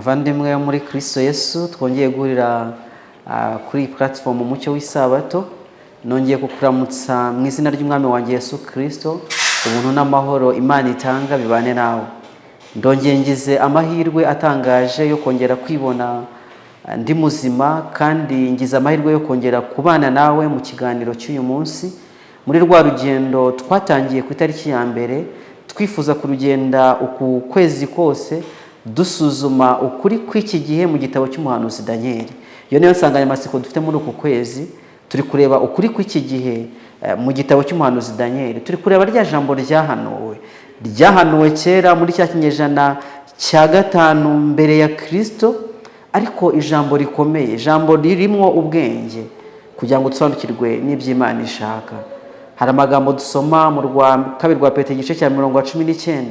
Bavandimwe yo muri Kristo Yesu, twongeye guhurira kuri platform Umucyo w'Isabato. Nongeye kukuramutsa mu izina ry'Umwami wanjye Yesu Kristo. Ubuntu n'amahoro Imana itanga bibane nawe. Ndongeye ngize amahirwe atangaje yo kongera kwibona ndi muzima, kandi ngize amahirwe yo kongera kubana nawe mu kiganiro cy'uyu munsi. Muri rwa rugendo twatangiye ku itariki ya mbere, twifuza kurugenda uku kwezi kose dusuzuma ukuri kw'iki gihe mu gitabo cy'umuhanuzi Daniel. Iyo niyo nsanganyamatsiko dufite muri uku kwezi. Turi kureba ukuri kw'iki gihe mu gitabo cy'umuhanuzi Daniel. Turi kureba rya jambo ryahanuwe kera muri cya kinyejana cya 5 mbere ya Kristo, ariko ijambo rikomeye, ijambo ririmo ubwenge kugira ngo dusobanukirwe n'iby'Imana ishaka. Hari amagambo dusoma mu kabiri rwa Petero igice cya 19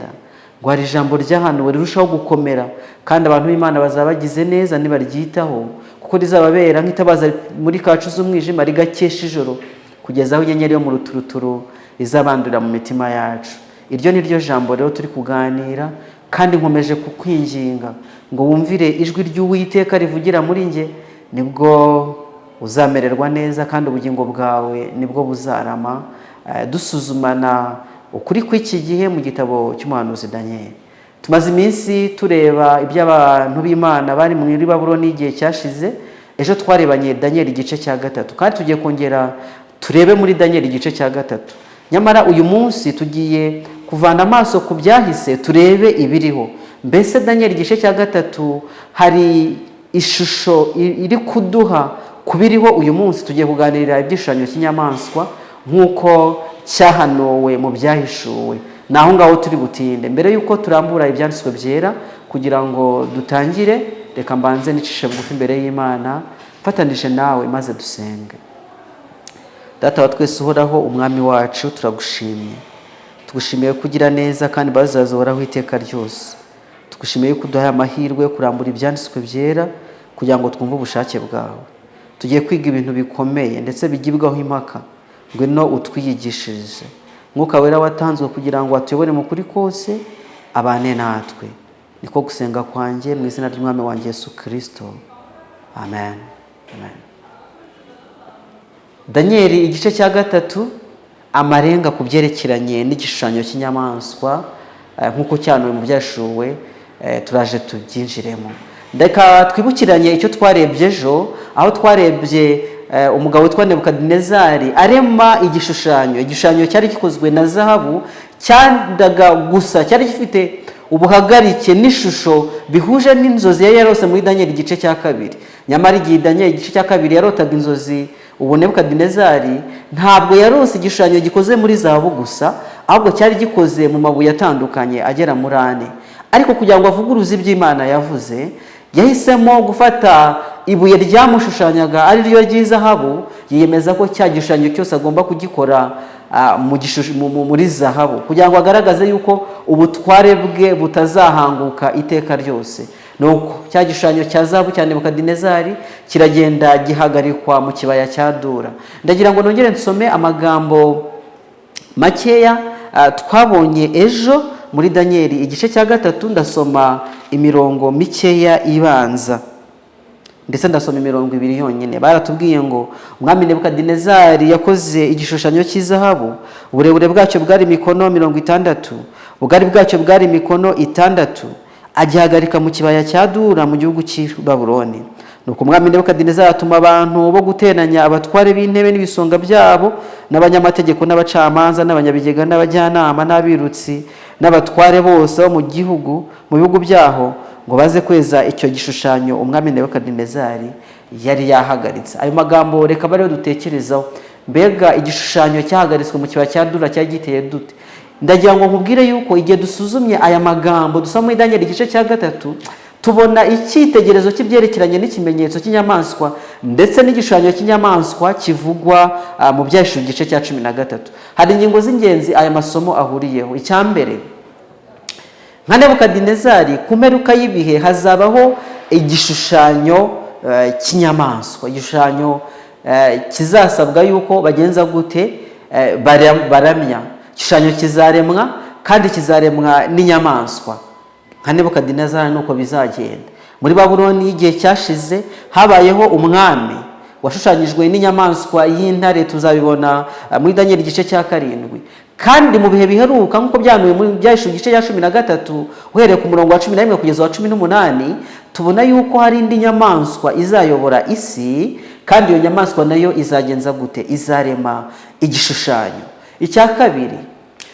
ngo hari ijambo ryahanuwe rirushaho gukomera, kandi abantu b'Imana bazaba bagize neza nibaryitaho, kuko rizababera nk'itabaza muri kacu z'umwijima rigakesha ijoro, kugeza aho inyenyeri yo mu ruturuturu izabandurira mu mitima yacu. Iryo ni ryo jambo rero turi kuganira, kandi nkomeje kukwinginga ngo wumvire ijwi ry'Uwiteka rivugira muri nge, nibwo uzamererwa neza kandi ubugingo bwawe nibwo buzarama. Dusuzumana ukuri kw'iki gihe mu gitabo cy'umuhanuzi Daniel. Tumaze iminsi tureba iby'abantu b'Imana bari muri Babuloni igihe cyashize. Ejo twarebanye Daniel igice cya 3, kandi tugiye kongera turebe muri Daniel igice cya 3. Nyamara uyu munsi tugiye kuvana amaso ku byahise, turebe ibiriho. Mbese Daniel igice cya 3 hari ishusho iri kuduha kubiriho uyu munsi. Tugiye kuganirira ibyishushanyo cy'inyamaswa nk'uko cyahanuwe mu byahishuwe. Naho ngaho turi butinde. Mbere yuko turambura ibyanditswe byera kugira ngo dutangire, reka mbanze nicishe bugufi imbere y'Imana mfatanije nawe maze dusenge. Data wa twese uhoraho, umwami wacu, turagushimiye. Tugushimiye kugira neza kandi bazazohoraho iteka ryose. Tugushimiye ko uduhaye amahirwe yo kurambura ibyanditswe byera kugira ngo twumve ubushake bwawe. Tugiye kwiga ibintu bikomeye ndetse bigibwaho impaka, ngwino utwiyigishirize. Mwuka wera watanzwe kugira ngo atuyobore mu kuri kose, abane natwe. Niko gusenga kwanjye mu izina ry'Umwami wanjye Yesu Kristo. Amen. Amen. Daniel igice cya 3, amarenga ku byerekeranye n'igishushanyo cy'inyamaswa nk'uko cyanuwe mu byashuwe. Turaje tubyinjiremo. Ndeka twibukiranye icyo twarebye ejo, aho twarebye umugabo witwa Nebukadinezari arema igishushanyo cyari gikozwe na zahabu, cyandaga gusa, cyari gifite ubuhagarike n'ishusho bihuje n'inzozi yari yarose muri Daniel igice cya 2. Nyamara igihe Daniel igice cya 2 yarotaga inzozi, ubu Nebukadinezari ntabwo yarose igishushanyo gikoze muri zahabu gusa, ahubwo cyari gikoze mu mabuye atandukanye agera muri 4. Ariko kugira ngo avuguruze iby'Imana yavuze, yahisemo gufata ibuye ryamushushanyaga ari ryo ry'izahabu, yiyemeza ko cya gishushanyo cyose agomba kugikora muri zahabu, kugira ngo agaragaze yuko ubutware bwe butazahanguka iteka ryose. Nuko cya gishushanyo cya zahabu cya Nebukadinezari kiragenda gihagarikwa mu kibaya cya Dura. Ndagira ngo nongere nsome amagambo makeya twabonye ejo muri Daniel igice cya 3. Ndasoma imirongo mikeya ibanza, ndetse ndasoma imirongo 2 yonyine. Baratubwiye ngo umwami Nebukadinezari yakoze igishushanyo cy'izahabu, uburebure bwacyo bwari mikono 60, ubugari bwacyo bwari mikono 6, agihagarika mu kibaya cya Dura mu gihugu cy'i Babuloni. Nuko umwami Nebukadinezari atuma abantu bo guteranya abatware b'intebe n'ibisonga byabo, n'abanyamategeko n'abacamanza n'abanyabigega n'abajyanama n'abirutsi n'abatware bose bo mu bihugu byaho, ngo baze kweza icyo gishushanyo umwami Nebukadinezari yari yahagaritse. Ayo magambo reka bariho dutekerezaho. Mbega igishushanyo cyahagaritswe mu kibaya cya Dura cyari giteye dute? Ndagira ngo nkubwire yuko igihe dusuzumye aya magambo dusoma muri Daniel igice cya 3, tubona icyitegerezo cy'ibyerekeranye n'ikimenyetso cy'inyamaswa ndetse n'igishushanyo cy'inyamaswa kivugwa mu byahishuwe igice cya 13. Hari ingingo z'ingenzi aya masomo ahuriyeho. Icyambere, nka Nebukadinezari ku mperuka y'ibihe hazabaho igishushanyo cy'inyamaswa. Igishushanyo kizasabwa yuko bagenza gute, baramya. Igishushanyo kizaremwa kandi kizaremwa n'inyamaswa. Nka Nebukadinezari nuko bizagenda. muri Babuloni y'igihe cyashize habayeho umwami washushanyijwe n'inyamaswa y'intare, tuzabibona muri Daniel igice cya 7. kandi mu bihe biheruka nk'uko byanuye muri Byahishuwe igice cya 13 uhereye ku murongo wa 11 kugeza wa 18, tubona yuko hari indi nyamaswa izayobora isi, kandi iyo nyamaswa nayo izagenza gute? Izarema igishushanyo. Icya kabiri,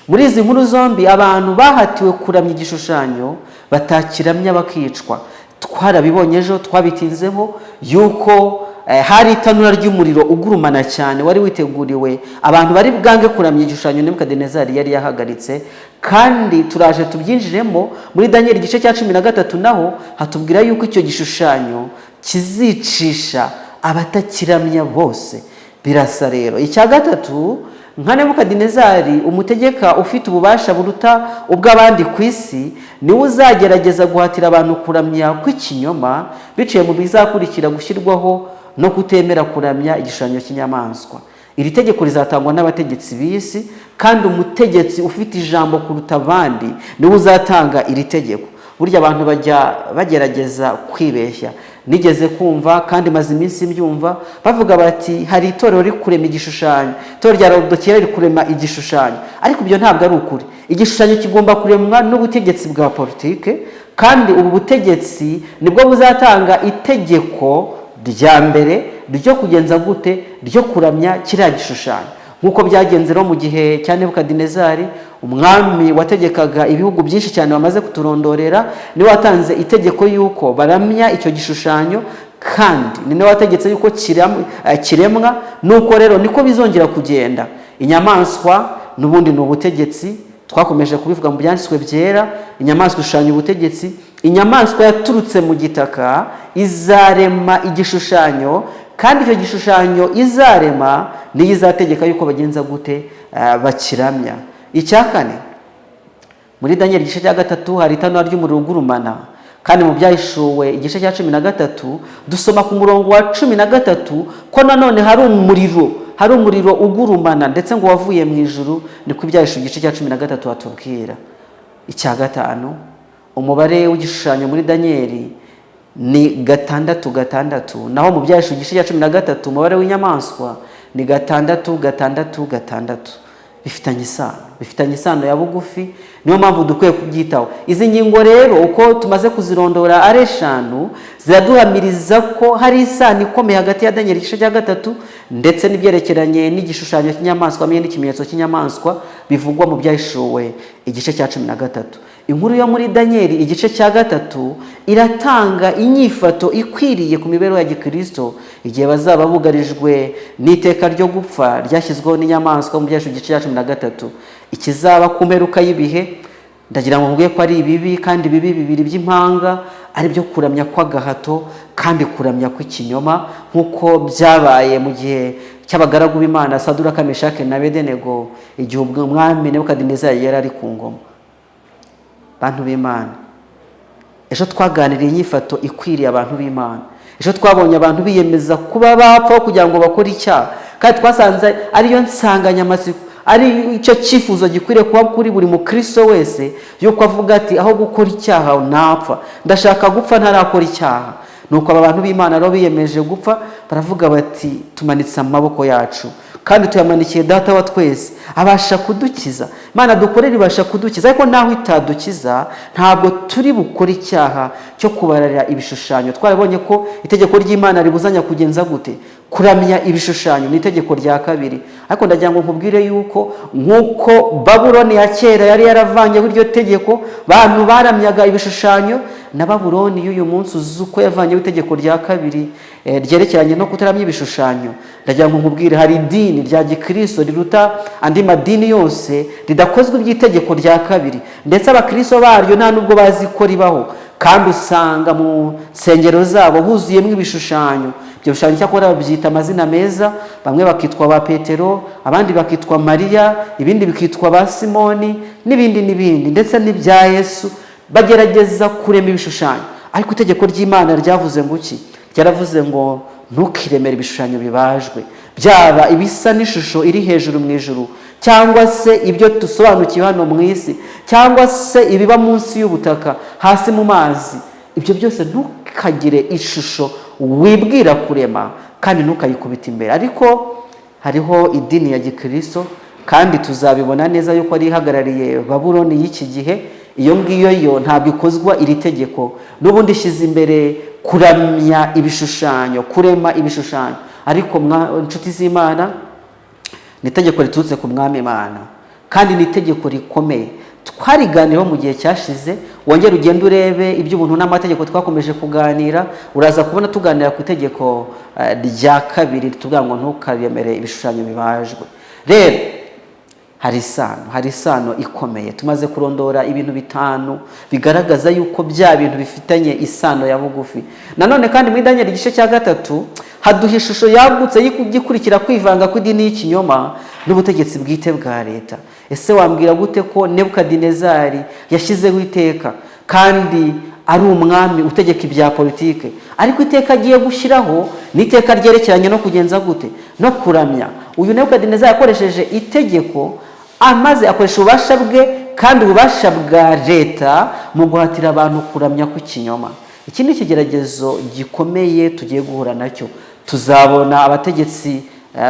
muri izi nkuru zombi abantu bahatiwe kuramya igishushanyo batakiramya bakicwa. Twarabibonye ejo, twabitinzeho yuko hari itanura ry'umuriro ugurumana cyane wari witeguriwe abantu bari bwange kuramya igishushanyo Nebukadinezari yari yahagaritse, kandi turaje tubyinjiremo muri Daniel igice cya 13 naho hatubwira yuko icyo gishushanyo kizicisha abatakiramya bose. Birasa rero icya gatatu, nka Nebukadinezari umutegeka ufite ububasha buruta ubw'abandi ku isi, niwe uzagerageza guhatira abantu kuramya kw'ikinyoma biciye mu bizakurikira gushyirwaho no kutemera kuramya igishushanyo cy'inyamaswa. Iri tegeko rizatangwa n'abategetsi b'isi, kandi umutegetsi ufite ijambo kuruta abandi niwe uzatanga iri tegeko. Burya abantu bajya bagerageza kwibeshya. Nigeze kumva kandi maze iminsi mbyumva bavuga bati hari itorero riri kurema igishushanyo, itorero rya Laodikiya riri kurema igishushanyo. Ariko ibyo ntabwo ari ukuri. Igishushanyo kigomba kuremwa n'ubutegetsi bwa politike, kandi ubu butegetsi nibwo buzatanga itegeko rya mbere ryo kugenza gute, ryo kuramya kiriya gishushanyo. Nk'uko byagenze rero mu gihe cya Nebukadinezari, umwami wategekaga ibihugu byinshi cyane bamaze kuturondorera, niwe watanze itegeko yuko baramya icyo gishushanyo, kandi ni nawe wategetse yuko kiremwa. Nuko rero niko bizongera kugenda. Inyamaswa n'ubundi ni ubutegetsi, twakomeje kubivuga mu byanditswe byera. Inyamaswa ishushanya ubutegetsi. Inyamaswa yaturutse mu gitaka izarema igishushanyo, kandi icyo gishushanyo izarema niyo izategeka yuko bagenza gute, bakiramya. Icya kane, muri Daniel igice cya 3 hari itanura ry'umuriro ugurumana, kandi mu Byahishuwe igice cya 13 dusoma ku murongo wa 13 ko nanone hari umuriro ugurumana, ndetse ngo wavuye mu ijuru. Niko Ibyahishuwe igice cya 13 hatubwira. Icya gatanu, umubare w'igishushanyo muri Daniel ni 666, naho mu Byahishuwe igice cya 13 umubare w'inyamaswa ni 666. Bifitanye isano ya bugufi, niyo mpamvu dukwiye kubyitaho. Izi ngingo rero uko tumaze kuzirondora ari 5 ziraduhamiriza ko hari isano ikomeye hagati ya Daniel igice cya 3 ndetse n'ibyerekeranye n'igishushanyo cy'inyamaswa hamwe n'ikimenyetso cy'inyamaswa bivugwa mu Byahishuwe igice cya 13. Inkuru yo muri Daniel igice cya 3 iratanga inyifato ikwiriye ku mibereho ya Gikristo igihe bazaba bugarijwe n'iteka ryo gupfa ryashyizweho n'inyamaswa mu Byahishuwe igice cya 13. Ikizaba ku mperuka y'ibihe, ndagira ngo mvuge ko ari ibibi, kandi bibi bibiri by'impanga, ari byo kuramya kw'agahato kandi kuramya kw'ikinyoma, nk'uko byabaye mu gihe cy'abagaragu b'Imana Saduraka, Meshake na Abedenego igihe umwami Nebukadinezari yari ari ku ngoma. Bantu b'Imana, ejo twaganiriye inyifato ikwiriye abantu b'Imana. Ejo twabonye abantu biyemeza kuba bapfa kugira ngo bakore icyaha, kandi twasanze ariyo nsanganyamatsiko, ari icyo cyifuzo gikwiriye kuba kuri buri mukristo wese, yuko avuga ati aho gukora icyaha napfa, ndashaka gupfa ntarakora icyaha. Nuko aba bantu b'Imana rero biyemeje gupfa, baravuga bati tumanitse amaboko yacu kandi tuyamanikiye Data wa twese, abasha kudukiza. Imana dukorera ibasha kudukiza, ariko naho itadukiza ntabwo turi bukore icyaha cyo kubarira ibishushanyo. Twarabonye ko itegeko ry'Imana ribuzanya kugenza gute, kuramya ibishushanyo, ni itegeko rya kabiri. Ariko ndagira ngo nkubwire yuko nk'uko Babuloni ya kera yari yaravanyeho iryo tegeko, bantu baramyaga ibishushanyo, na Babuloni y'uyu munsi uzi uko yavanyeho itegeko rya kabiri ryerekeranye no kutaramya ibishushanyo. Ndagira ngo nkubwire hari idini rya Gikristo riruta andi madini yose ridakozwe iby'itegeko rya kabiri, ndetse abakristo baryo nta nubwo bazi ko ribaho, kandi usanga mu nsengero zabo huzuyemo ibishushanyo. Ibyo bishushanyo cyakora babyita amazina meza, bamwe bakitwa ba Petero, abandi bakitwa Mariya, ibindi bikitwa ba Simoni, n'ibindi ndetse n'ibya Yesu. Bagerageza kurema ibishushanyo, ariko itegeko ry'Imana ryavuze ngo iki? Ryaravuze ngo ntukiremere ibishushanyo bibajwe, byaba ibisa n'ishusho iri hejuru mu ijuru, cyangwa se ibyo dusobanukiwe hano mu isi, cyangwa se ibiba munsi y'ubutaka hasi mu mazi. Ibyo byose ntukagire ishusho wibwira kurema kandi ntukayikubita imbere. Ariko hariho idini ya gikristo kandi tuzabibona neza yuko ari ihagarariye Babuloni y'iki gihe. Iyo ngiyo yo ntabwo ikozwa iri tegeko, n'ubundi ishyize imbere kuramya ibishushanyo, kurema ibishushanyo. Ariko inshuti z'Imana, ni itegeko riturutse ku Mwami Imana kandi ni itegeko rikomeye. Twariganiyeho mu gihe cyashize, wongera ugenda urebe iby'ubuntu n'amategeko twakomeje kuganira, uraza kubona tuganira ku itegeko rya kabiri tuvuga ngo ntukabemere ibishushanyo bibajwe. Rero hari isano ikomeye. Tumaze kurondora ibintu 5 bigaragaza yuko bya bintu bifitanye isano ya bugufi. Nanone kandi muri Daniel igice cya 3 haduha ishusho yagutse y'igikurikira kwivanga kw'idini y'ikinyoma n'ubutegetsi bwite bwa leta. Ese wambwira gute ko Nebukadinezari yashyizeho iteka kandi ari umwami utegeka ibya politike, ariko iteka agiye gushyiraho n'iteka ryerekeranye no kugenza gute no kuramya? Uyu Nebukadinezari yakoresheje itegeko, amaze akoresha ububasha bwe kandi ububasha bwa leta mu guhatira abantu kuramya kw'ikinyoma. Iki ni ikigeragezo gikomeye tugiye guhura nacyo. Tuzabona abategetsi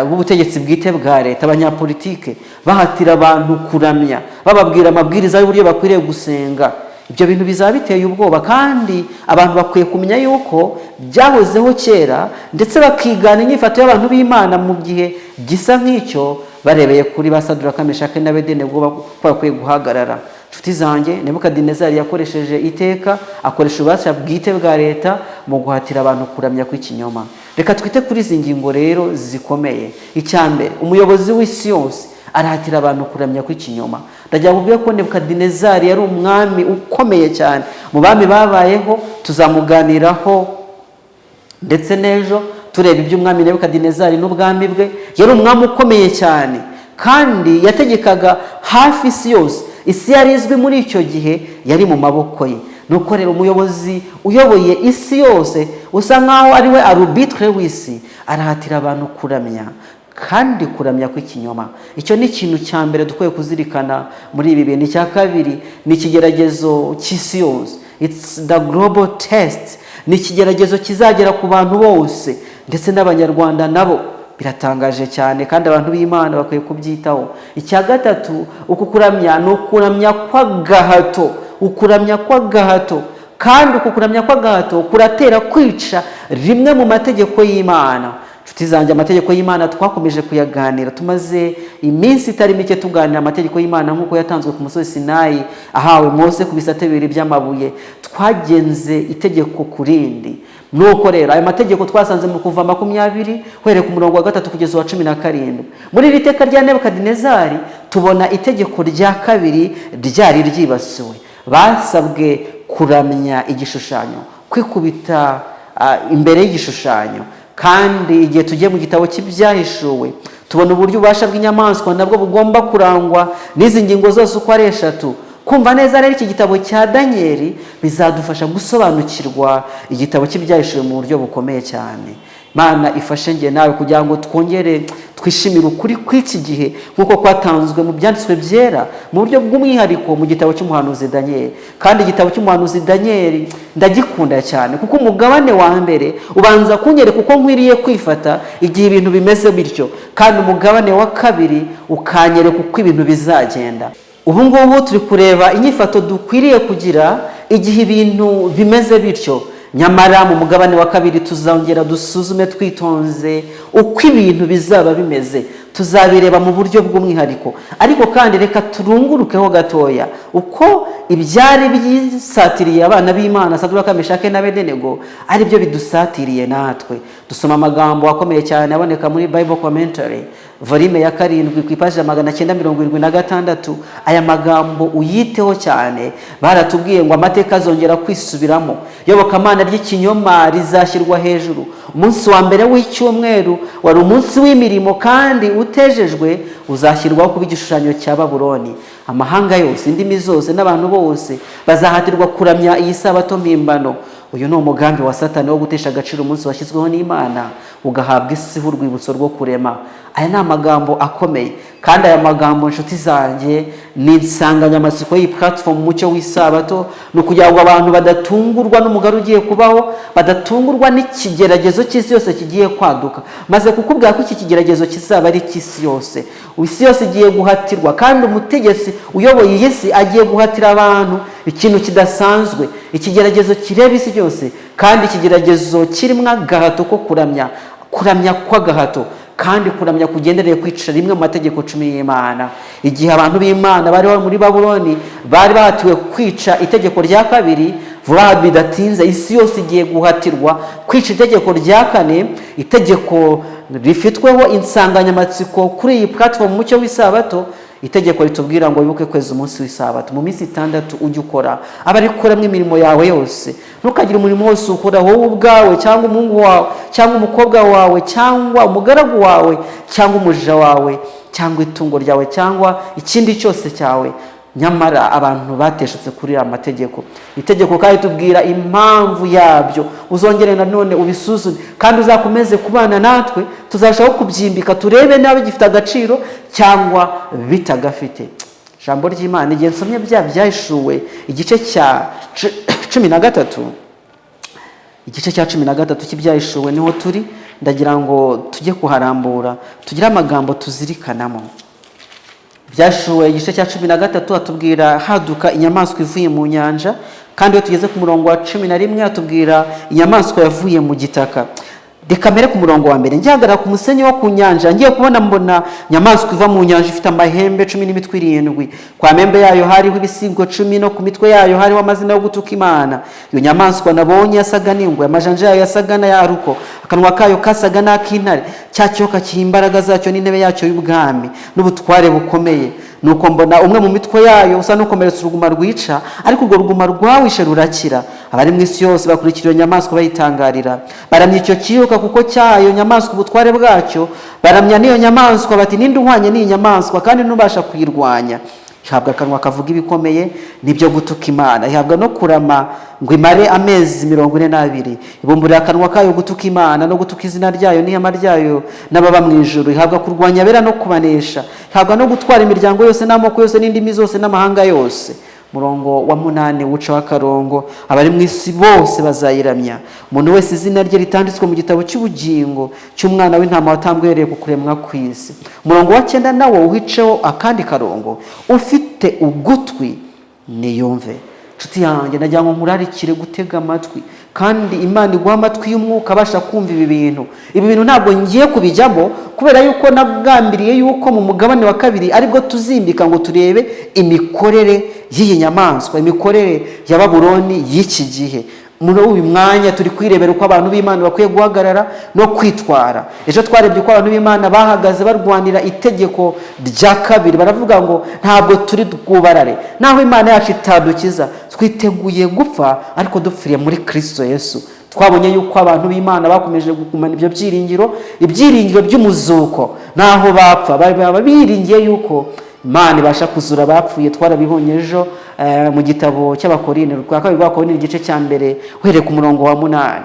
b'ubutegetsi bwite bwa leta, abanyapolitike bahatira abantu kuramya, bababwira amabwiriza y'uburyo bakwiriye gusenga. Ibyo bintu bizaba biteye ubwoba, kandi abantu bakwiye kumenya yuko byahozeho kera, ndetse bakigana inyifato y'abantu b'Imana mu gihe gisa nk'icyo, barebeye kuri ba Saduraka, Meshaki na Abedenego bakwiye guhagarara. Nshuti zanjye, Nebukadinezari yakoresheje iteka, akoresha ububasha bwite bwa leta mu guhatira abantu kuramya kw'ikinyoma. Reka twite kuri izi ngingo rero zikomeye. Icyambere, umuyobozi w'isi yose arahatira abantu kuramya kw'ikinyoma. Ndagira kuvuga ko Nebukadinezari yari umwami ukomeye cyane mu bami babayeho. Tuzamuganiraho ndetse n'ejo tureba iby'umwami Nebukadinezari n'ubwami bwe. Yari umwami ukomeye cyane kandi yategekaga hafi isi yose. Isi yari izwi muri icyo gihe yari mu maboko ye. Nuko rero umuyobozi uyoboye isi yose usa nkaho ari we arbitre w'isi, arahatira abantu kuramya kandi kuramya kw'ikinyoma. Icyo ni ikintu cya mbere dukwiye kuzirikana muri ibi bintu. Icya kabiri ni ikigeragezo cy'isi yose. It's the global test. Ni ikigeragezo kizagera ku bantu bose, ndetse n'Abanyarwanda nabo. Biratangaje cyane kandi abantu b'Imana bakwiye kubyitaho. Icya gatatu, uku kuramya ni ukuramya kw'agahato. Ukuramya kw'agahato, kandi uku kuramya kw'agahato kuratera kwica rimwe mu mategeko y'Imana. Nshuti zanjye, amategeko y'Imana twakomeje kuyaganira. Tumaze iminsi itari mike tuganira amategeko y'Imana nk'uko yatanzwe ku musozi Sinayi ahawe Mose ku bisate 2 by'amabuye. Twagenze itegeko ku rindi. Nuko rero ayo mategeko twasanze mu Kuva 20 uhereye ku murongo wa 3 kugeza wa 17. Muri iri teka rya Nebukadinezari tubona itegeko rya kabiri ryari ryibasiwe. Basabwe kuramya igishushanyo, kwikubita imbere y'igishushanyo. Kandi igihe tugiye mu gitabo cy'ibyahishuwe tubona uburyo ubasha bw'inyamaswa nabwo bugomba kurangwa n'izi ngingo zose uko ari 3. Kumva neza rero iki gitabo cya Daniel bizadufasha gusobanukirwa igitabo cy'ibyahishuwe mu buryo bukomeye cyane. Imana ifashe nge nawe kugira ngo twongere twishimire ukuri kw'iki gihe nk'uko kwatanzwe mu byanditswe byera mu buryo bw'umwihariko mu gitabo cy'umuhanuzi Daniel. Kandi igitabo cy'umuhanuzi Daniel ndagikunda cyane kuko umugabane wa mbere ubanza kunyereka uko nkwiriye kwifata igihe ibintu bimeze bityo, kandi umugabane wa kabiri ukanyereka uko ibintu bizagenda. Ubu ngubu turi kureba inyifato dukwiriye kugira igihe ibintu bimeze bityo. Nyamara mu mugabane wa kabiri tuzongera dusuzume twitonze uko ibintu bizaba bimeze. Tuzabireba mu buryo bw'umwihariko, ariko kandi reka turungurukeho gatoya uko ibyari byisatiriye abana b'Imana Saduraka, Meshaki na Abedenego ari byo bidusatiriye natwe. Dusoma amagambo akomeye cyane aboneka muri Bible Commentary volume ya 7 ku ipaji 976. Aya magambo uyiteho cyane. Baratubwiye ngo amateka azongera kwisubiramo, yobokamana ry'ikinyoma rizashyirwa hejuru. Umunsi wa mbere w'icyumweru wari umunsi w'imirimo kandi utejejwe, uzashyirwaho kuba igishushanyo cya Babuloni. Amahanga yose, indimi zose n'abantu bose bazahatirwa kuramya iyi sabato mpimbano. Uyu ni umugambi wa Satani wo gutesha agaciro umunsi washyizweho n'Imana, ugahabwa isi urwibutso rwo kurema. aya ni amagambo akomeye, kandi aya magambo nshuti zanjye ni insanganyamatsiko y'iyi platform Umucyo w'Isabato, ni ukugira ngo abantu badatungurwa n'umugari ugiye kubaho, badatungurwa n'ikigeragezo cy'isi yose kigiye kwaduka. Maze kukubwira ko iki kigeragezo kizaba ari cy'isi yose, isi yose igiye guhatirwa, kandi umutegetsi uyoboye iyi si agiye guhatira abantu ikintu kidasanzwe, ikigeragezo kireba isi yose, kandi ikigeragezo kirimo agahato ko kuramya kw'agahato, kandi kuramya kugendereye kwicara rimwe mu mategeko 10 y'Imana. Igihe abantu b'Imana bari muri Babuloni bari bahatiwe kwica itegeko rya 2, vuba bidatinze isi yose igiye guhatirwa kwica itegeko rya 4, itegeko rifitweho insanganyamatsiko kuri iyi platform Umucyo w'Isabato. Itegeko ritubwira ngo wibuke kweza umunsi w'Isabato, mu minsi 6 ujye ukora, abarikoramo imirimo yawe yose. Ntukagire umurimo wose ukora wowe ubwawe, cyangwa umuhungu wawe, cyangwa umukobwa wawe, cyangwa umugaragu wawe, cyangwa umuja wawe, cyangwa itungo ryawe, cyangwa ikindi cyose cyawe. Nyamara abantu bateshutse kuri aya mategeko. Itegeko kandi tubwira impamvu yabyo, uzongere nanone ubisuzume, kandi uzakomeze kubana natwe, tuzashaka kubyimbika turebe nabe gifite agaciro cyangwa bitagafite. Jambo ry'Imana igihe nsomye byahishuwe igice cya 13, igice cya 13 cy'ibyahishuwe niho turi. Ndagira ngo tujye kuharambura, tugire amagambo tuzirikanamo. Byashuwe igice cya 13 atubwira haduka inyamaswa ivuye mu nyanja, kandi iyo tugeze ku murongo wa 11 atubwira inyamaswa yavuye mu gitaka. Reka mbere ku murongo wa mbere, njyagara ku musenyi wo ku nyanja, ngiye kubona mbona inyamaswa iva mu nyanja ifite amahembe 10 n'imitwe 7. Kwa membe yayo hariho ibisigo 10, no ku mitwe yayo hariho amazina yo gutuka Imana. Iyo nyamaswa nabonye yasaga n'ingwe, amajanja yayo yasaga n'ayaruko, akanwa kayo kasaga n'ak'intare, cya cyoka cy'imbaraga zacyo n'intebe yacyo y'ubwami n'ubutware bukomeye. Nuko mbona umwe mu mitwe yayo usa n'ukomeretsa uruguma rwica, ariko urwo ruguma rwawishe rurakira. Abari mu isi yose bakurikira iyo nyamaswa bayitangarira, baramya icyo kiyoka kuko cyayo nyamaswa ubutware bwacyo, baramya n'iyo nyamaswa bati ninde uhwanye n'iyi nyamaswa kandi ntubasha kuyirwanya. Ihabwa akanwa kavuga ibikomeye n'ibyo gutuka Imana, ihabwa no kurama ngo imare amezi 42, ibumburira akanwa kayo gutuka Imana no gutuka izina ryayo n'ihema ryayo n'ababa mu ijuru. Ihabwa kurwanya abera no kubanesha, ihabwa no gutwara imiryango yose n'amoko yose n'indimi zose n'amahanga yose. Murongo wa 8 wuca w'akarongo, abari mu isi bose bazayiramya, umuntu wese izina rye ritanditswe mu gitabo cy'ubugingo cy'umwana w'intama watambwereye ku kuremwa kw'isi. Murongo wa 9 nawo uhiceho akandi karongo, ufite ugutwi niyumve. Nshuti yanjye nagira ngo nkurarikire gutega amatwi, kandi Imana iguha amatwi y'umwuka abasha kumva ibi bintu. Ibi bintu ntabwo ngiye kubijyamo kubera yuko nagambiriye yuko mu mugabane wa 2 aribwo tuzimbika ngo turebe imikorere y'iyi nyamaswa, imikorere ya Babuloni y'iki gihe. Muri uyu mwanya turi kwirebera uko abantu b'Imana bakwiye guhagarara no kwitwara. Ejo twarebye uko abantu b'Imana bahagaze barwanira itegeko rya 2, baravuga ngo ntabwo turi bwubarare, naho Imana yacu itadukiza, twiteguye gupfa ariko dupfiriye muri Kristo Yesu. Twabonye yuko abantu b'Imana bakomeje kugumana ibyo ibyiringiro by'umuzuko, naho bapfa baba biringiye yuko Imana ibasha kuzura abapfuye. Twarabibonye ejo mu gitabo cy'Abakorine, kwa 2 Abakorine igice cya 1 uhereye ku murongo wa 8.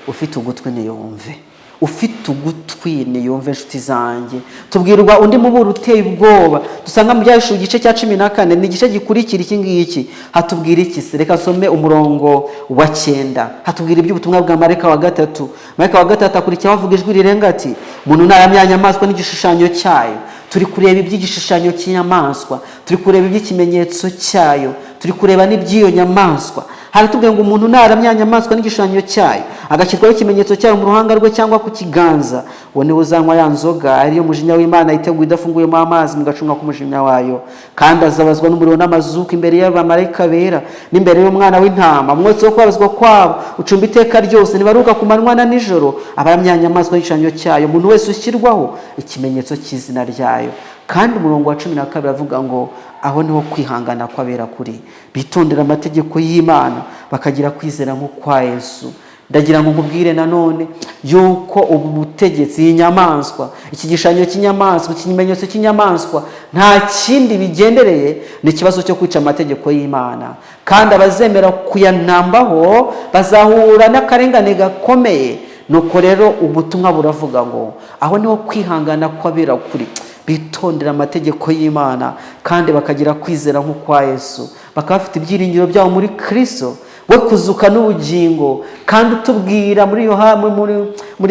Ufite ugutwi niyumve, ufite ugutwi niyumve. Nshuti zanjye, tubwirwa undi muburo uteye ubwoba dusanga mu Byahishuwe igice cya 14, ni igice gikurikira iki ngiki. Hatubwira iki se? Reka some umurongo wa 9. Hatubwira iby'ubutumwa bwa marayika wa 3. Marayika wa 3 akurikira avuga ijwi rirenga ati, umuntu naramya inyamaswa n'igishushanyo cyayo. Turi kureba iby'igishushanyo cy'inyamaswa, turi kureba iby'ikimenyetso cyayo, turi kureba n'iby'iyo nyamaswa. Haratubwiye ngo umuntu naramya inyamaswa n'igishushanyo cyayo, agashyirwaho ikimenyetso cyayo mu ruhanga rwe cyangwa ku kiganza, uwo niwe uzanywa ya nzoga ariyo mujinya w'Imana iteguye idafunguyemo amazi mu gacunga k'umujinya wayo, kandi azabazwa n'umuriro n'amazuku imbere y'abamarayika bera n'imbere y'umwana w'intama. Umwotsi wo kubabazwa kwabo ucumba iteka ryose, ntibaruka ku manywa na nijoro. Abaramya inyamaswa n'igishushanyo cyayo, umuntu wese ushyirwaho ikimenyetso cy'izina ryayo. Kandi umurongo wa 12 avuga ngo aho niho kwihangana kw'abera kuri, bitondera amategeko y'Imana bakagira kwizera nko kwa Yesu. Ndagira ngo nkubwire nanone yuko ubu butegetsi y'inyamaswa, iki gishushanyo cy'inyamaswa, ikimenyetso cy'inyamaswa, nta kindi bigendereye ni ikibazo cyo kwica amategeko y'Imana. Kandi abazemera kuyanambaho bazahura n'akarengane gakomeye, nuko rero ubutumwa buravuga ngo aho niho kwihangana kw'abera kuri, bitondera amategeko y'Imana kandi bakagira kwizera nk'ukwa Yesu, bakaba bafite ibyiringiro byabo muri Kristo we kuzuka n'ubugingo. Kandi utubwira muri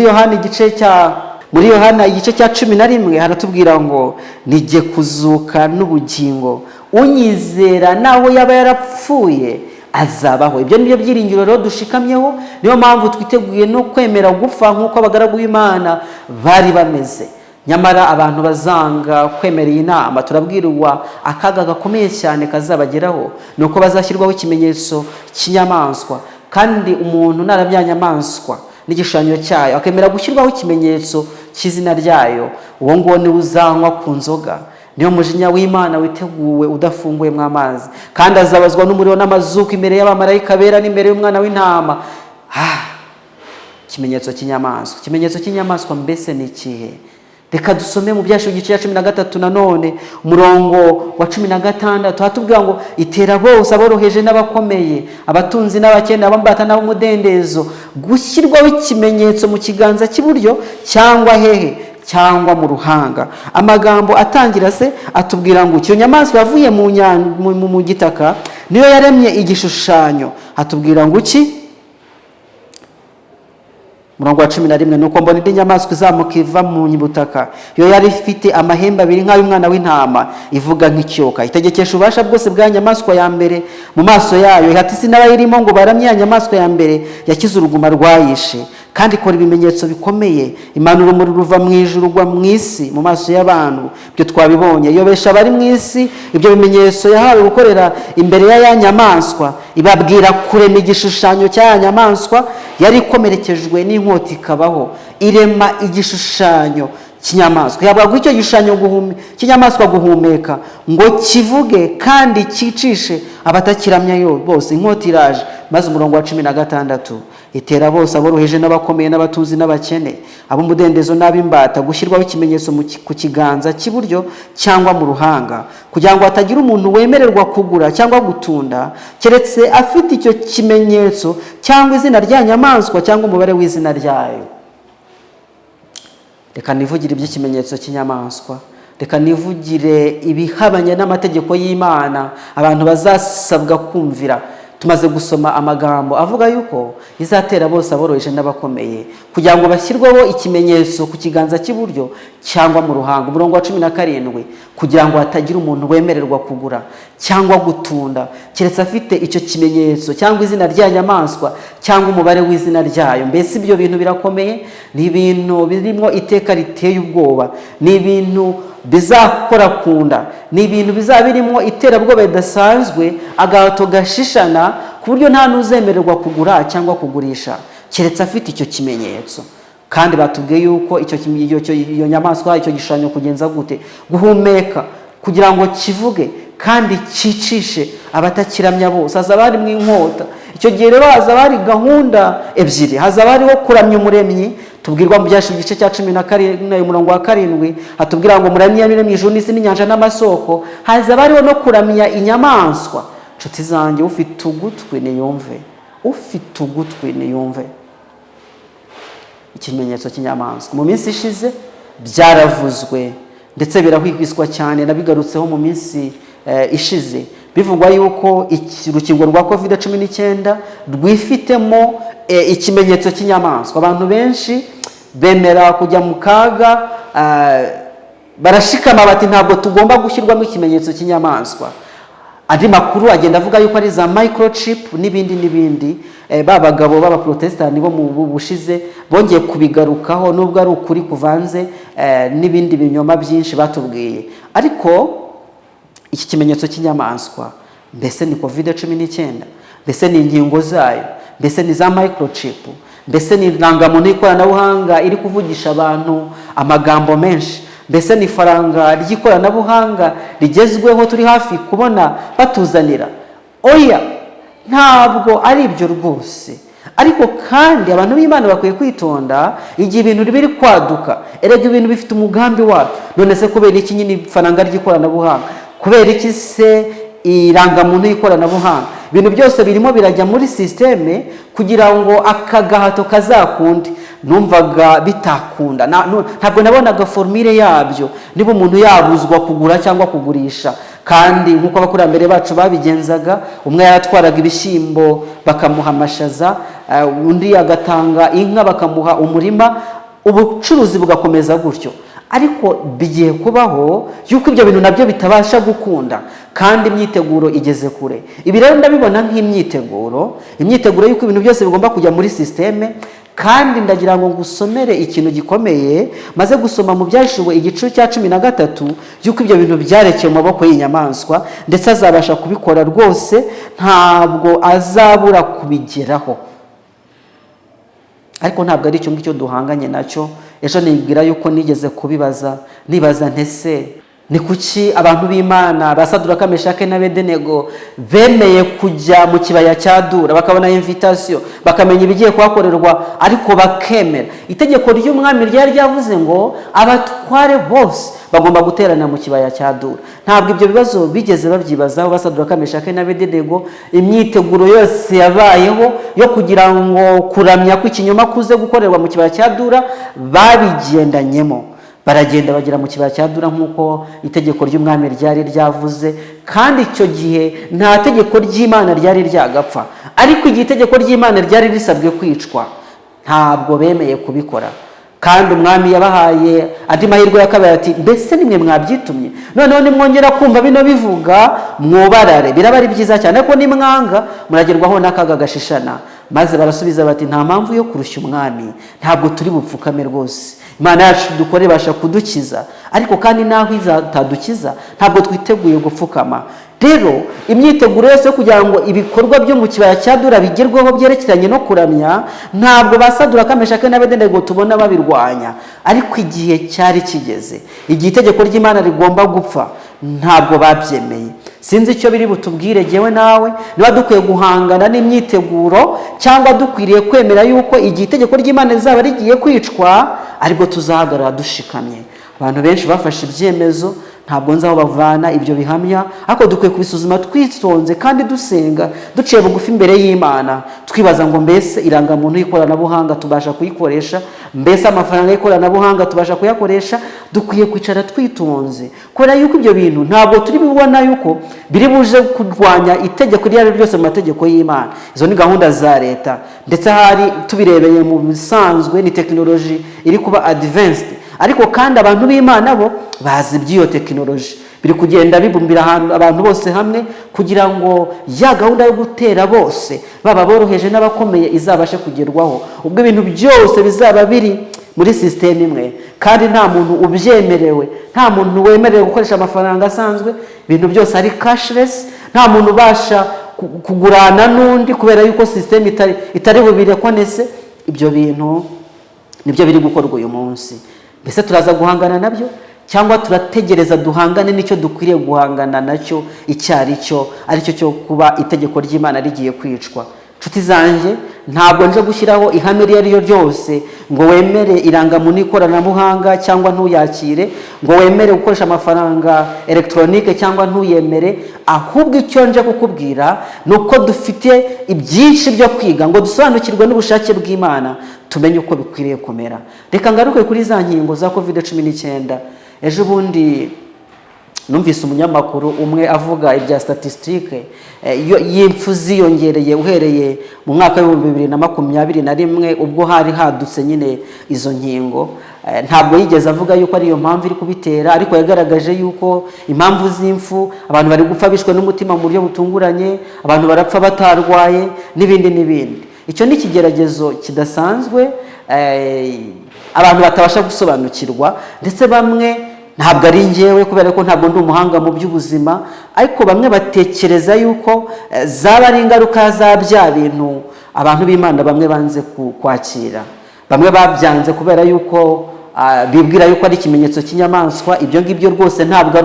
Yohana igice cya 11 haratubwira ngo nijye kuzuka n'ubugingo, unyizera naho yaba yarapfuye azabaho. Ibyo nibyo byiringiro rero dushikamyeho, niyo mpamvu twiteguye no kwemera gupfa nk'uko abagaragu b'Imana bari bameze. Nyamara abantu bazanga kwemera iyi nama, turabwirwa akaga gakomeye cyane kazabageraho, nuko bazashyirwaho ikimenyetso cy'inyamaswa. Kandi umuntu narabya nyamaswa n'igishushanyo cyayo akemera gushyirwaho ikimenyetso cy'izina ryayo, uwo nguwo niwe uzanywa ku nzoga, niyo mujinya w'Imana witeguwe udafunguye mu amazi, kandi azabazwa n'umuriro n'amazuku imbere y'abamarayika bera n'imbere y'umwana w'intama. Ikimenyetso cy'inyamaswa. Ikimenyetso cy'inyamaswa mbese ni ikihe? Reka dusome mu Byashiwe igice cya 13 nanone umurongo wa 16, hatubwira ngo itera bose aboroheje n'abakomeye, abatunzi n'abakene, abambata n'abumudendezo gushyirwaho ikimenyetso mu kiganza cy'iburyo cyangwa hehe cyangwa mu ruhanga. Amagambo atangira se atubwira ngo icyo nyamaswa yavuye mu gitaka niyo yaremye igishushanyo. Hatubwira ngo iki? Murongo wa 11, nuko mbona indi nyamaswa izamuka iva mu butaka, yo yari ifite amahembe abiri nk'ay'umwana w'intama, ivuga nk'icyoka, itegekesha ububasha bwose bwa nyamaswa ya mbere mu maso yayo, ihata isi n'abayirimo ngo baramye ya nyamaswa ya mbere yakize uruguma rwayishe, kandi ikora ibimenyetso bikomeye, imanura umuriro uva mu ijuru ugwa mu isi mu maso y'abantu. Ibyo twabibonye. Iyobesha abari mu isi ibyo bimenyetso yahawe gukorera imbere ya nyamaswa, ibabwira kurema igishushanyo cya nyamaswa yari ikomerekejwe n'inkota ikabaho, irema igishushanyo cy'inyamaswa. Yabagwa icyo gishushanyo cy'inyamaswa guhumeka ngo kivuge kandi cyicishe abatakiramya bose. Inkota iraje. Maze umurongo wa 16, itera bose aboroheje n'abakomeye n'abatuzi n'abakene, ab'umudendezo n'ab'imbata gushyirwaho ikimenyetso ku kiganza cy'iburyo cyangwa mu ruhanga, kugira ngo hatagira umuntu wemererwa kugura cyangwa gutunda keretse afite icyo kimenyetso cyangwa izina rya nyamaswa cyangwa umubare w'izina ryayo. Reka nivugire iby'ikimenyetso cy'inyamaswa, reka nivugire ibihabanye n'amategeko y'Imana abantu bazasabwa kumvira. Tumaze gusoma amagambo avuga yuko izatera bose aboroheje n'abakomeye kugira ngo bashyirweho ikimenyetso ku kiganza cy'iburyo cyangwa mu ruhanga. Umurongo wa 17, kugira ngo hatagira umuntu wemererwa kugura cyangwa gutunda keretse afite icyo kimenyetso cyangwa izina rya nyamaswa cyangwa umubare w'izina ryayo. Mbese ibyo bintu birakomeye, ni ibintu birimo iteka riteye ubwoba, ni ibintu bizakora kunda, ni ibintu bizaba birimo iterabwoba ridasanzwe, agahato gashishana ku buryo nta n'uzemererwa kugura cyangwa kugurisha keretse afite icyo kimenyetso. Kandi batubwiye yuko iyo nyamaswa, icyo gishushanyo kugenza gute? Guhumeka kugira ngo kivuge kandi cyicishe abatakiramya bose. Hazaba hari mu inkota. Icyo gihe rero hazaba hari gahunda ebyiri. Hazaba hariho kuramya umuremyi, tubwirwa mu Byashiwe igice cya 14 umurongo wa 7, hatubwira ngo muramye yaremye ijuru n'isi n'inyanja n'amasoko. Hazaba hariho no kuramya inyamaswa. Nshuti zanjye, ufite ugutwi niyumve, ufite ugutwi niyumve. Ikimenyetso cy'inyamaswa mu minsi ishize byaravuzwe ndetse birahwihwiswa cyane, nabigarutseho mu minsi ishize, bivugwa yuko urukingo rwa COVID-19 rwifitemo ikimenyetso cy'inyamaswa. Abantu benshi bemera kujya mu kaga, barashikama bati ntabwo tugomba gushyirwamo ikimenyetso cy'inyamaswa. Andi makuru agenda avuga yuko ari za microchip n'ibindi. Babagabo b'abaprotestani bo mu bushize bongeye kubigarukaho, nubwo ari ukuri kuvanze n'ibindi binyoma byinshi batubwiye. Ariko iki kimenyetso cy'inyamaswa mbese ni COVID-19? Mbese ni ingingo zayo? Mbese ni za microchip? Mbese ni irangamuntu y'ikoranabuhanga iri kuvugisha abantu amagambo menshi? Mbese ni faranga ry'ikoranabuhanga rigezweho turi hafi kubona batuzanira? Oya, ntabwo ari ibyo rwose. Ariko kandi abantu b'Imana bakwiye kwitonda igihe ibintu biri kwaduka. Erega ibintu bifite umugambi wabyo. None se kubera iki nyine faranga ry'ikoranabuhanga? Kubera iki se irangamuntu y'ikoranabuhanga? Ibintu byose birimo birajya muri systeme kugira ngo akagahato kazakundi. numvaga bitakunda, ntabwo nabonaga formule yabyo niba umuntu yabuzwa kugura cyangwa kugurisha. Kandi nk'uko abakurambere bacu babigenzaga, umwe yaratwaraga ibishyimbo bakamuha amashaza, undi agatanga inka bakamuha umurima, ubucuruzi bugakomeza gutyo. Ariko bigiye kubaho yuko ibyo bintu nabyo bitabasha gukunda, kandi imyiteguro igeze kure. Ibi rero ndabibona nk'imyiteguro yuko ibintu byose bigomba kujya muri systeme. Kandi ndagira ngo ngusomere ikintu gikomeye maze gusoma mu Byahishuwe igice cya 13 yuko ibyo bintu byarekeye mu maboko y'inyamaswa, ndetse azabasha kubikora rwose, ntabwo azabura kubigeraho. Ariko ntabwo ari cyo ngicyo duhanganye nacyo. Ejo nibwira yuko nigeze nibaza ntese ni kuki abantu b'Imana ba Saduraka, Meshake na Abedenego bemeye kujya mu kibaya cya Dura, bakabona invitation, bakamenya ibigiye kuhakorerwa, ariko bakemera. Itegeko ry'umwami ryari ryavuze ngo abatware bose bagomba guterana mu kibaya cya Dura. Ntabwo ibyo bibazo bigeze babyibazaho ba Saduraka, Meshake na Abedenego. Imyiteguro yose yabayeho yo kugira ngo kuramya kw'ikinyoma kuze gukorerwa mu kibaya cya Dura babigendanyemo. Baragenda bagera mu kibaya cya Dura nk'uko itegeko ry'umwami ryari ryavuze, kandi icyo gihe nta tegeko ry'Imana ryari ryagapfa. Ariko igihe itegeko ry'Imana ryari risabwe kwicwa, ntabwo bemeye kubikora. Kandi umwami yabahaye andi mahirwe ya kabiri ati mbese nimwe mwabyitumye, noneho nimwongera kumva bino bivuga mwobarare, biraba ari byiza cyane, ariko nimwanga muragerwaho n'akaga gashishana. Maze barasubiza bati nta mpamvu yo kurushya umwami, ntabwo turi bupfukame rwose. Imana yacu dukore ibasha kudukiza, ariko kandi naho izatadukiza ntabwo twiteguye gupfukama. Rero imyiteguro yose kugira ngo ibikorwa byo mu kibaya cya Dura bigerweho byerekeranye no kuramya, ntabwo ba Saduraka, Meshake na Abedenego tubona babirwanya. Ariko igihe cyari kigeze, igihe itegeko ry'Imana rigomba gupfa, ntabwo babyemeye. Sinzi icyo biri butubwire jyewe nawe, niba dukwiye guhangana n'imyiteguro cyangwa dukwiriye kwemera yuko igihe itegeko ry'Imana rizaba rigiye kwicwa ariko tuzahagarara dushikamye. Abantu benshi bafashe ibyemezo, ntabwo nzi aho bavana ibyo bihamya, ariko dukwiye kubisuzuma twitonze kandi dusenga, duciye bugufi imbere y'Imana, twibaza ngo mbese irangamuntu y'ikoranabuhanga tubasha kuyikoresha, mbese amafaranga y'ikoranabuhanga tubasha kuyakoresha. Dukwiye kwicara twitonze, kubera yuko ibyo bintu ntabwo turi bibona yuko biri buje kurwanya itegeko iryo ari ryo ryose mu mategeko y'Imana. Izo ni gahunda za leta, ndetse hari tubirebeye mu bisanzwe ni tekinoloji iri kuba advanced, ariko kandi abantu b'Imana bo bazi by'iyo tekinoloji. Biri kugenda bibumbira abantu bose hamwe kugira ngo ya gahunda yo gutera bose, baba boroheje n'abakomeye, izabashe kugerwaho. Ubwo ibintu byose bizaba biri muri system imwe, kandi nta muntu ubyemerewe, nta muntu wemerewe gukoresha amafaranga asanzwe. Ibintu byose ari cashless, nta muntu ubasha kugurana n'undi kubera yuko system itari bubirekonese. Ibyo bintu nibyo biri gukorwa uyu munsi. Mbese turaza guhangana nabyo cyangwa turategereza duhangane n'icyo dukwiriye guhangana nacyo icyari cyo, aricyo cyo kuba itegeko ry'Imana rigiye kwicwa? Nshuti zanjye, ntabwo nje gushyiraho ihame iryo ari ryo ryose ngo wemere irangamuntu y'ikoranabuhanga cyangwa ntuyakire, ngo wemere gukoresha amafaranga electronique cyangwa ntuyemere. Ahubwo icyo nje kukubwira ni uko dufite ibyinshi byo kwiga ngo dusobanukirwe n'ubushake bw'Imana, tumenye uko bikwiriye kumera. Reka ngaruke kuri za nkingo za COVID-19. Ejo bundi numvise umunyamakuru umwe avuga ibya statistique y'impfu ziyongereye uhereye mu mwaka wa 2021 ubwo hari hadutse nyine izo nkingo. Ntabwo yigeze avuga yuko ari iyo mpamvu iri kubitera, ariko yagaragaje yuko impamvu z'impfu, abantu bari gupfa bishwe n'umutima mu buryo butunguranye, abantu barapfa batarwaye n'ibindi. Icyo ni ikigeragezo kidasanzwe abantu batabasha gusobanukirwa, ndetse bamwe, ntabwo ari njyewe kubera ko ntabwo ndi umuhanga mu by'ubuzima, ariko bamwe batekereza yuko zaba ari ingaruka za bya bintu abantu b'Imana bamwe banze kwakira. Bamwe babyanze kubera yuko bibwira yuko ari ikimenyetso cy'inyamaswa. Ibyo ngibyo rwose ntabwo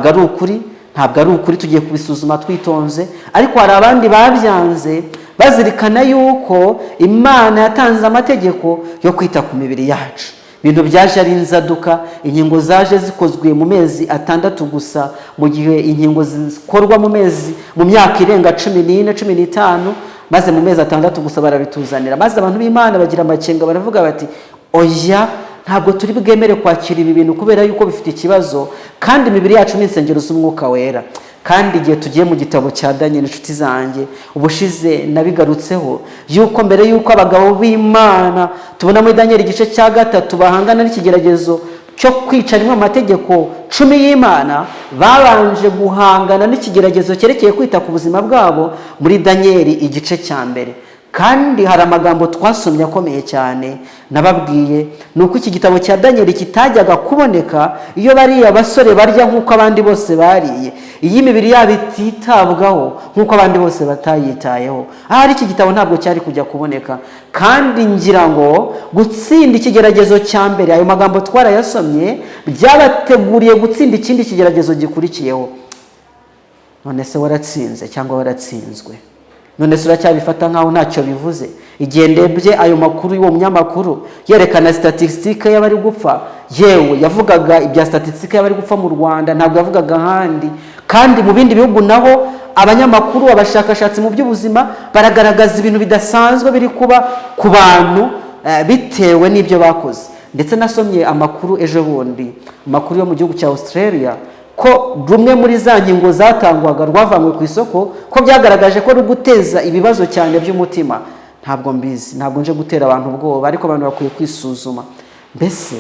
ari ukuri, tugiye kubisuzuma twitonze. Ariko hari abandi babyanze bazirikana yuko Imana yatanze amategeko yo kwita ku mibiri yacu. Ibintu byaje ari inzaduka, inkingo zaje zikozwe mu mezi 6 gusa, mu gihe inkingo zikorwa mu myaka irenga 14-15. maze mu mezi 6 gusa barabituzanira, maze abantu b'Imana bagira amakenga baravuga bati oya ntabwo turi bwemere kwakira ibi bintu kubera yuko bifite ikibazo, kandi imibiri yacu ni insengero z'Umwuka Wera. Kandi igihe tugiye mu gitabo cya Daniel, inshuti zanjye, ubushize nabigarutseho yuko mbere yuko abagabo b'Imana tubona muri Daniel igice cya 3 bahangana n'ikigeragezo cyo kwicanwa amategeko 10 y'Imana, babanje guhangana n'ikigeragezo cyerekeye kwita ku buzima bwabo muri Daniel igice cya mbere. Kandi hari amagambo twasomye akomeye cyane nababwiye, nuko iki gitabo cya Daniel kitajyaga kuboneka iyo bari abasore barya nkuko abandi bose bariye, iyi imibiri yabo ititabwaho nkuko abandi bose batayitayeho, ahari iki gitabo ntabwo cyari kujya kuboneka. Kandi ngira ngo gutsinda ikigeragezo cya mbere, ayo magambo twarayasomye, byabateguriye gutsinda ikindi kigeragezo gikurikiyeho. None se waratsinze cyangwa waratsinzwe? None se uracyabifata nkaho ntacyo bivuze? Igihe ndebye ayo makuru y'uwo munyamakuru yerekana statistique y'abari gupfa, yewe yavugaga ibya statistique y'abari gupfa mu Rwanda, ntabwo yavugaga ahandi. Kandi mu bindi bihugu naho abanyamakuru, abashakashatsi mu by'ubuzima baragaragaza ibintu bidasanzwe biri kuba ku bantu bitewe n'ibyo bakoze. Ndetse nasomye amakuru ejo bundi, amakuru yo mu gihugu cya Australia, ko rumwe muri za ngingo zatangwaga rwavanywe ku isoko, ko byagaragaje ko ruguteza ibibazo cyane by'umutima. Ntabwo mbizi, ntabwo nje gutera abantu ubwoba, ariko abantu bakwiye kwisuzuma. Mbese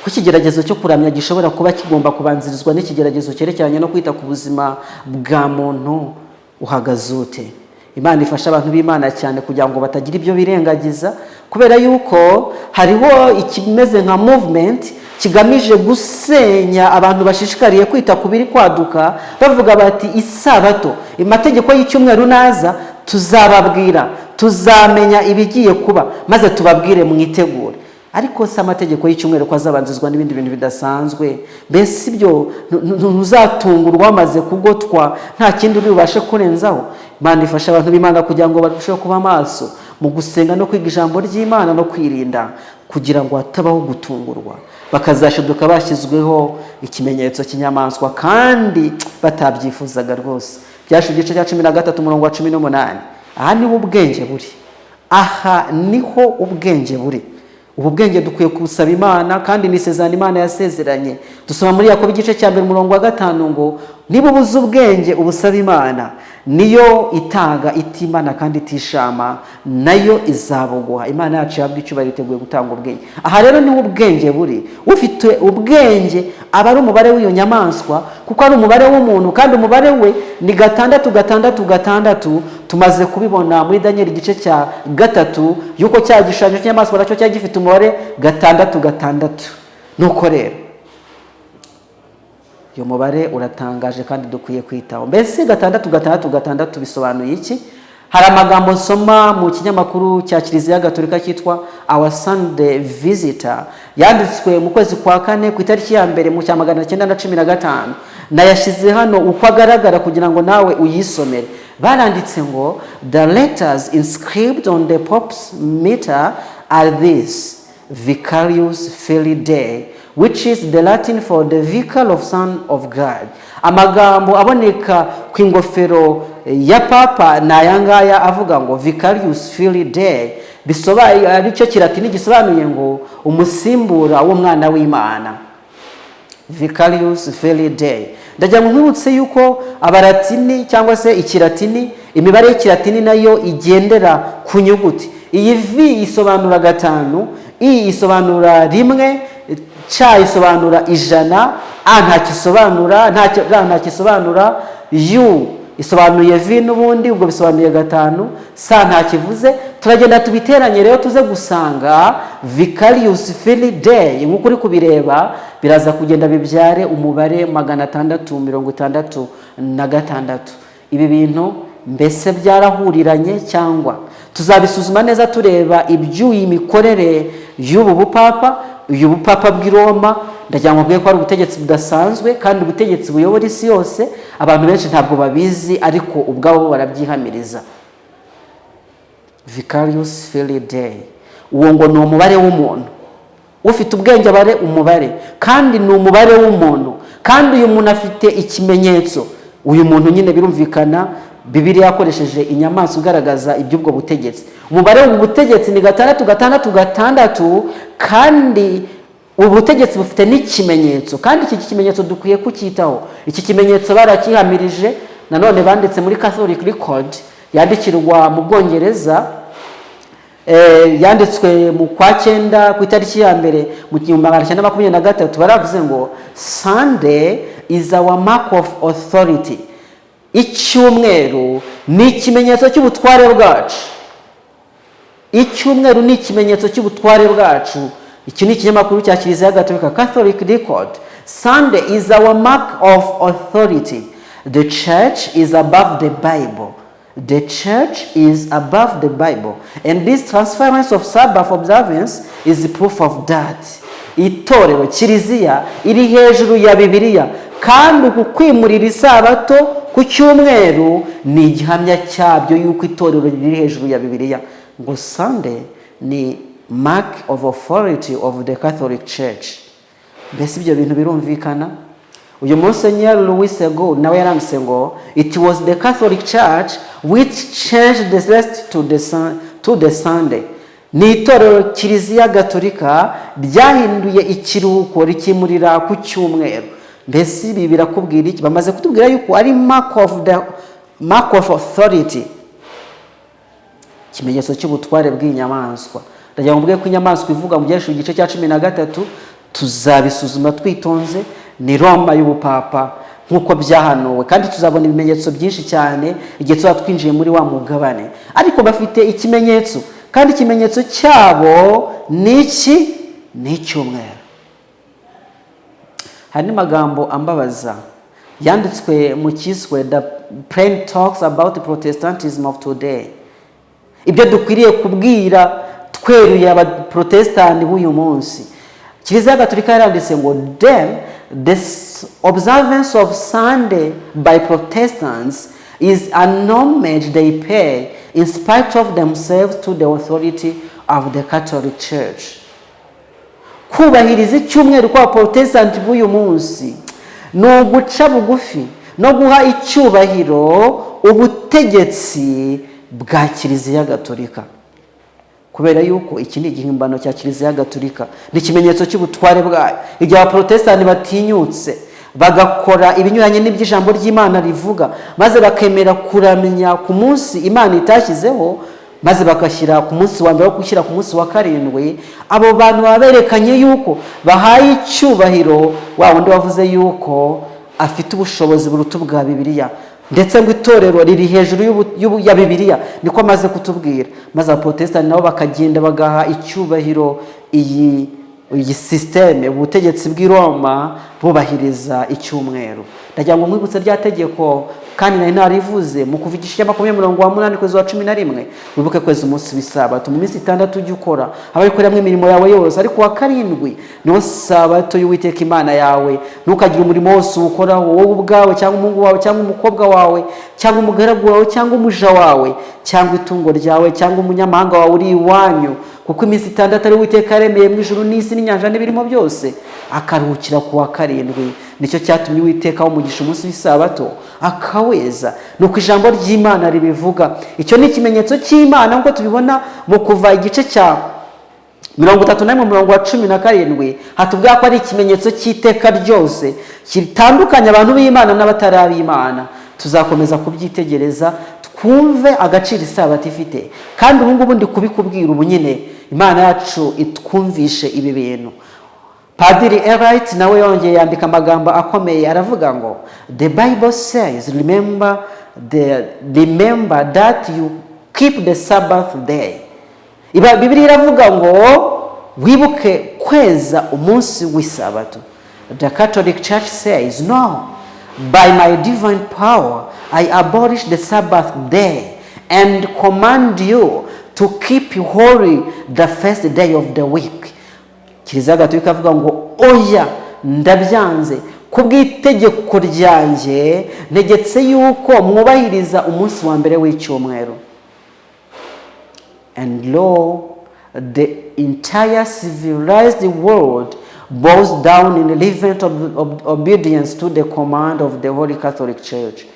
ko ikigeragezo cyo kuramya gishobora kuba kigomba kubanzirizwa n'ikigeragezo cyerekeranye no kwita ku buzima bwa muntu, uhagaze ute? Imana ifasha abantu b'Imana cyane kugira ngo batagira ibyo birengagiza, kubera yuko hariho ikimeze nka movement kigamije gusenya abantu bashishikariye kwita ku biri kwaduka, bavuga bati isabato, amategeko y'icyumweru naza tuzababwira, tuzamenya ibigiye kuba, maze tubabwire mwitegure. Ariko se amategeko y'icyumweru ko azabanzizwa n'ibindi bintu bidasanzwe? Mbese ibyo ntuzatungurwa wamaze kugotwa nta kindi uri bubashe kurenzaho? Imana ifasha abantu b'Imana kugira ngo barusheho kuba maso mu gusenga no kwiga ijambo ry'Imana no kwirinda, kugira ngo hatabaho gutungurwa, bakazashiduka bashyizweho ikimenyetso cy'inyamaswa kandi batabyifuzaga rwose. Byashu igice cya 13 umurongo wa 18. Aha niho ubwenge buri, aha niho ubwenge buri. Ubu bwenge dukwiye kubusaba Imana, kandi n'isezerano Imana yasezeranye. Dusoma muri Yakobo igice cya 2 umurongo wa 5 ngo niba ubuze ubwenge ubusaba Imana, niyo itanga itimana kandi itishama, nayo izabuguha. Imana yacu yabwi icyubahiro, iteguye gutanga ubwenge. Aha rero niho ubwenge buri. Ufite ubwenge aba ari umubare w'iyo nyamaswa, kuko ari umubare w'umuntu, kandi umubare we ni 666. Tumaze kubibona muri Daniel igice cya 3 yuko cya gishushanyo cy'inyamaswa nacyo cyari gifite umubare 666. Nuko rero uyu mubare uratangaje kandi dukwiye kwitaho. Mbese 666 bisobanuye iki? Hari amagambo nsoma mu kinyamakuru cya Kiliziya Gatolika cyitwa Our Sunday Visitor, yanditswe mu kwezi kwa 4 ku itariki ya mbere mu cya 1915. Nayashyize hano uko agaragara kugira ngo nawe uyisomere. Baranditse ngo the letters inscribed on the Pope's mitre are these: Vicarius Filii Dei, which is the Latin for the Vicar of Son of God. Amagambo aboneka ku ingofero ya Papa na yangaya avuga ngo Vicarius Filii Dei, bisobanuye aricyo kilatini gisobanuye ngo umusimbura w'umwana w'Imana. Vicarius Filii Dei. Ndagira ngo nkwibutse yuko abalatini cyangwa se ikilatini, imibare y'ikilatini nayo igendera ku nyuguti. Iyi V isobanura 5, I isobanura 1, C isobanura 100, A nta kisobanura, U isobanuye V n'ubundi ubwo bisobanuye 5, S nta kivuze. Turagenda tubiteranye rero tuze gusanga Vicarius Filii Dei, nk'uko uri kubireba biraza kugenda bibyare umubare 666. Ibi bintu mbese byarahuriranye cyangwa? Tuzabisuzuma neza tureba iby'uyi mikorere y'ubu bupapa, uyu bupapa bw'i Roma. Ndagira ngo mbwiye ko ari ubutegetsi budasanzwe, kandi ubutegetsi buyobora isi yose. Abantu benshi ntabwo babizi, ariko ubwabo barabyihamiriza. Vicarius Filii Dei, uwo ngo ni umubare w'umuntu. Ufite ubwenge bare umubare, kandi ni umubare w'umuntu, kandi uyu muntu afite ikimenyetso. Uyu muntu nyine birumvikana Bibiliya yakoresheje inyamaswa igaragaza iby'ubwo butegetsi. Umubare w'ubu butegetsi ni 666, kandi ubu butegetsi bufite n'ikimenyetso, kandi iki kimenyetso dukwiye kucyitaho. Iki kimenyetso barakihamirije, nanone banditse muri Catholic Record yandikirwa mu Bwongereza, yanditswe mu kwa 9 ku itariki ya mbere mu 1923. Baravuze ngo Sunday is our mark of authority. Icyumweru ni ikimenyetso cy'ubutware bwacu. Icyumweru ni ikimenyetso cy'ubutware bwacu. Iki ni ikinyamakuru cya Kiliziya Gatolika, Catholic Record. Sunday is our mark of authority. The church is above the Bible. The church is above the Bible. And this transference of Sabbath observance is the proof of that. Itorero, Kiliziya iri hejuru ya Bibiliya, kandi uku kwimurira isabato ku cyumweru ni igihamya cyabyo yuko itorero riri hejuru ya Bibiliya. Ngo Sunday ni mark of authority of the Catholic Church. Mbese ibyo bintu birumvikana? Uyu Monseigneur Louis Sego nawe yaranditse ngo it was the Catholic Church which changed the rest to the Sunday. Ni itorero Kiliziya Gatolika ryahinduye ikiruhuko rikimurira ku cyumweru. Mbese ibi birakubwira iki? Bamaze kutubwira yuko ari mark of authority, ikimenyetso cy'ubutware bw'inyamaswa. Ndagira ngo mvuge ko inyamaswa ivuga mu Byeshu igice cya 13 tuzabisuzuma twitonze, ni Roma y'ubupapa nk'uko byahanuwe, kandi tuzabona ibimenyetso byinshi cyane igihe tuba twinjiye muri wa mugabane. Ariko bafite ikimenyetso, kandi ikimenyetso cyabo ni iki? Ni icyumweru. Hari magambo ambabaza yanditswe mu kiswe The Plain Talks About the Protestantism of Today. Ibyo dukwiriye kubwira tweruye abaprotestanti b'uyu munsi. Kiliziya Gatolika yaranditse ngo then the observance of Sunday by Protestants is an homage they pay in spite of themselves to the authority of the Catholic Church. Kubahiriza icyumweru kwa Protestant b'uyu munsi no guca bugufi no guha icyubahiro ubutegetsi bwa Kiliziya Gatolika, kubera yuko iki ni igihimbano cya Kiliziya Gatolika, ni ikimenyetso cy'ubutware bwayo. Igihe Abaprotestant batinyutse bagakora ibinyuranye n'iby'ijambo ry'Imana rivuga, maze bakemera kuramya ku munsi Imana itashyizeho, maze bakashyira ku munsi wa mbere wo gushyira ku munsi wa 7, abo bantu baberekanye yuko bahaye icyubahiro wa wundi wavuze yuko afite ubushobozi buruta bwa Bibiliya, ndetse ngo itorero riri hejuru ya Bibiliya, niko amaze kutubwira. Maze Abaprotestant nabo bakagenda bagaha icyubahiro iyi systeme, ubutegetsi bw'i Roma bubahiriza icyumweru. Ndagira ngo mwibutse rya tegeko, kandi nari narivuze mu kuvugisha 20:8 kwezi wa 11, wibuke kwezi umunsi w'isabato. Mu minsi 6 ujye ukora abayikoreramo imirimo yawe yose, ariko wa 7 niwo sabato y'Uwiteka Imana yawe. Ntukagire umurimo wose ukora wowe ubwawe, cyangwa umuhungu wawe, cyangwa umukobwa wawe, cyangwa umugaragu wawe, cyangwa umuja wawe, cyangwa itungo ryawe, cyangwa umunyamahanga wawe uri iwanyu, kuko iminsi 6 ari Uwiteka yaremeye mu ijuru n'isi n'inyanja n'ibirimo byose, akaruhukira ku wa 7. Nicyo cyatumye Uwiteka umugisha umunsi w'isabato akaweza. Nuko ijambo ry'Imana ribivuga. Icyo ni ikimenyetso cy'Imana nk'uko tubibona mu Kuva igice cya 31:17, hatubwira ko ari ikimenyetso cy'iteka ryose kitandukanya abantu b'Imana n'abatari ab'Imana. Tuzakomeza kubyitegereza twumve agaciro isabato ifite, kandi ubu ngubu ndi kubikubwira ubu nyine Imana yacu itwumvishe ibi bintu. Padiri Eright nawe yongeye yandika amagambo akomeye, aravuga ngo the Bible says remember that you keep the Sabbath day. Bibiliya iravuga ngo wibuke kweza umunsi w'isabato. The Catholic Church says no, by my divine power I abolish the Sabbath day and command you to keep holy the first day of the week. Kiliziya Gatolika avuga ngo oya, ndabyanze, kubw'itegeko ryanjye ntegetse yuko mwubahiriza umunsi wa mbere w'icyumweru. And lo, the entire civilized world bows down in reverent obedience to the command of the Holy Catholic Church.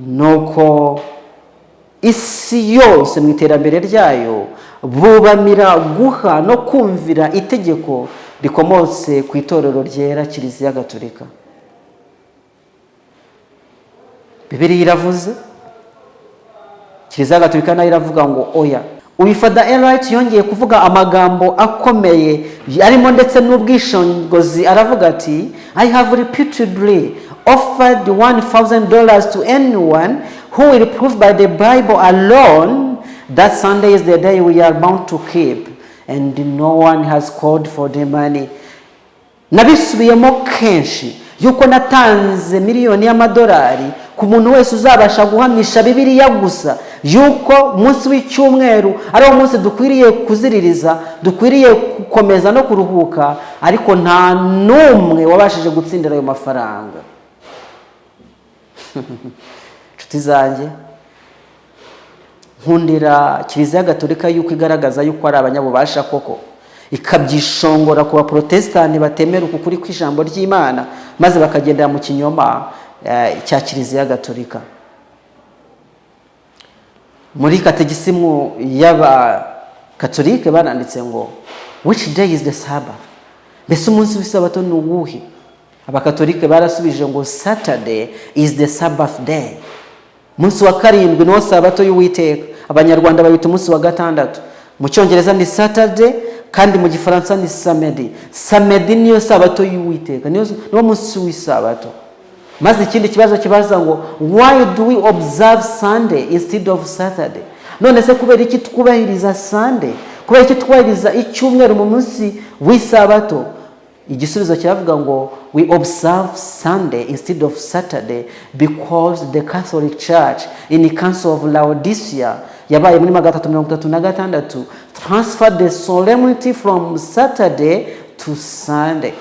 Nuko isi yose mu iterambere ryayo bubamira guha no kumvira itegeko rikomotse ku itorero ryera Kiliziya Gatolika. Bibiliya iravuze, Kiliziya Gatolika nayo iravuga ngo oya. Uyu Father Enright yongeye kuvuga amagambo akomeye arimo ndetse n'ubwishongozi, aravuga ati I have repeatedly offered $1,000 to anyone who will prove by the Bible alone that Sunday is the day we are bound to keep, and no one has called for the money. Nabisubiyemo kenshi yuko natanze miliyoni y'amadolari ku muntu wese uzabasha guhamisha Bibiliya gusa yuko umunsi w'icyumweru ari wo munsi dukwiriye kuziririza, dukwiriye gukomeza no kuruhuka, ariko nta n'umwe wabashije gutsindira ayo mafaranga. Nshuti zanjye, nkundira Kiliziya Gatolika yuko igaragaza yuko ari abanyabubasha koko, ikabyishongora ku baprotestani batemera ukuri kw'ijambo ry'Imana maze bakagendera mu kinyoma cya Kiliziya Gatolika. Muri kategisimu y'Abakatolike baranditse ngo which day is the Sabbath? Mbese umunsi w'isabato ni uwuhe? Abakatolike barasubije ngo Saturday is the Sabbath day. Umunsi wa karindwi niwo sabato y'Uwiteka. Abanyarwanda bayita umunsi wa gatandatu. Mu Cyongereza ni Saturday, kandi mu Gifaransa ni Samedi. Samedi niyo sabato y'Uwiteka, niwo munsi w'isabato. Maze ikindi kibazo kibaza ngo why do we observe Sunday instead of Saturday? None se kubera iki twubahiriza Sunday? Kubera iki twubahiriza icyumweru mu munsi w'isabato? Igisubizo kiravuga ngo we observe Sunday instead of Saturday because the Catholic Church in the Council of Laodicea yabaye muri 336 transferred the solemnity from Saturday to Sunday.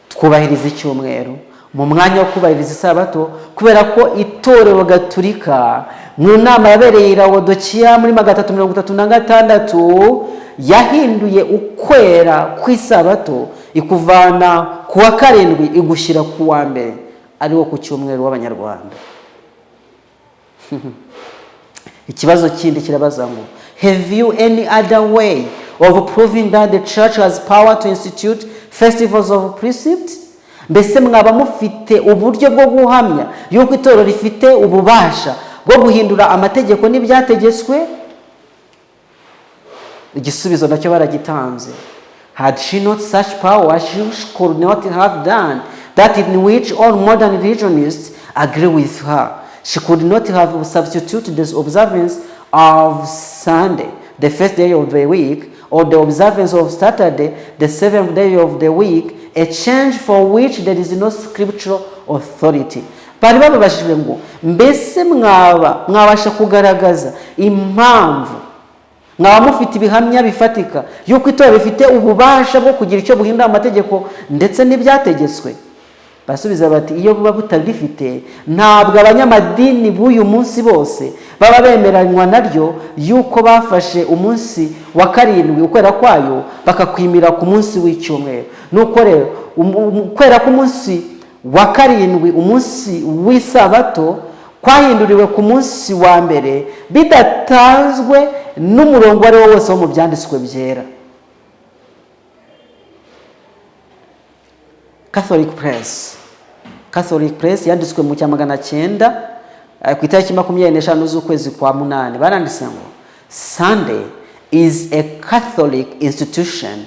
Twubahiriza icyumweru mu mwanya wo kubahiriza isabato kubera ko itorero Gatolika mu nama yabereye i Laodicea muri 336 yahinduye ukwera kw'isabato ikuvana ku wa karindwi igushyira ku wa mbere ari wo ku cyumweru w'Abanyarwanda. Ikibazo kindi kirabaza ngo have you any other way of proving that the church has power to institute festivals of precept? Mbese mwaba mufite uburyo bwo guhamya yuko itorero rifite ububasha bwo guhindura amategeko n'ibyategetswe? Igisubizo nacyo baragitanze. Had she not such power, she could not have done that in which all modern religionists agree with her. She could not have substituted the observance of Sunday, the first day of the week, or the observance of Saturday, the seventh day of the week, a change for which there is no scriptural authority. Bari babashije ngo mbese mwabasha kugaragaza impamvu, mwaba mufite ibihamya bifatika yuko itorero bifite ububasha bwo kugira icyo buhindura amategeko ndetse n'ibyategetswe? Basubiza bati iyo buba butabifite ntabwo abanyamadini b'uyu munsi bose baba bemeranywa naryo yuko bafashe umunsi wa karindwi ukwera kwayo bakakwimira ku munsi w'icyumweru. Nuko rero ukwera ku munsi wa karindwi, umunsi w'isabato, kwahinduriwe ku munsi wa mbere bidatanzwe n'umurongo ari wo wose wo mu byanditswe byera. Catholic Press yanditswe mu 1900 ku itariki 25 z'ukwezi kwa 8 baranditse ngo Sunday is a Catholic institution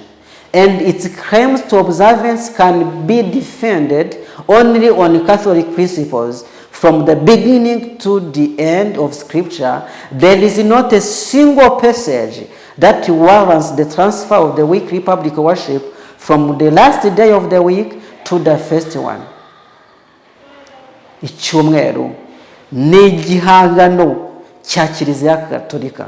and its claims to observance can be defended only on Catholic principles. From the beginning to the end of Scripture, there is not a single passage that warrants the transfer of the weekly public worship from the last day of the week to the first one. Icyumweru ni igihangano cya Kiliziya Gatolika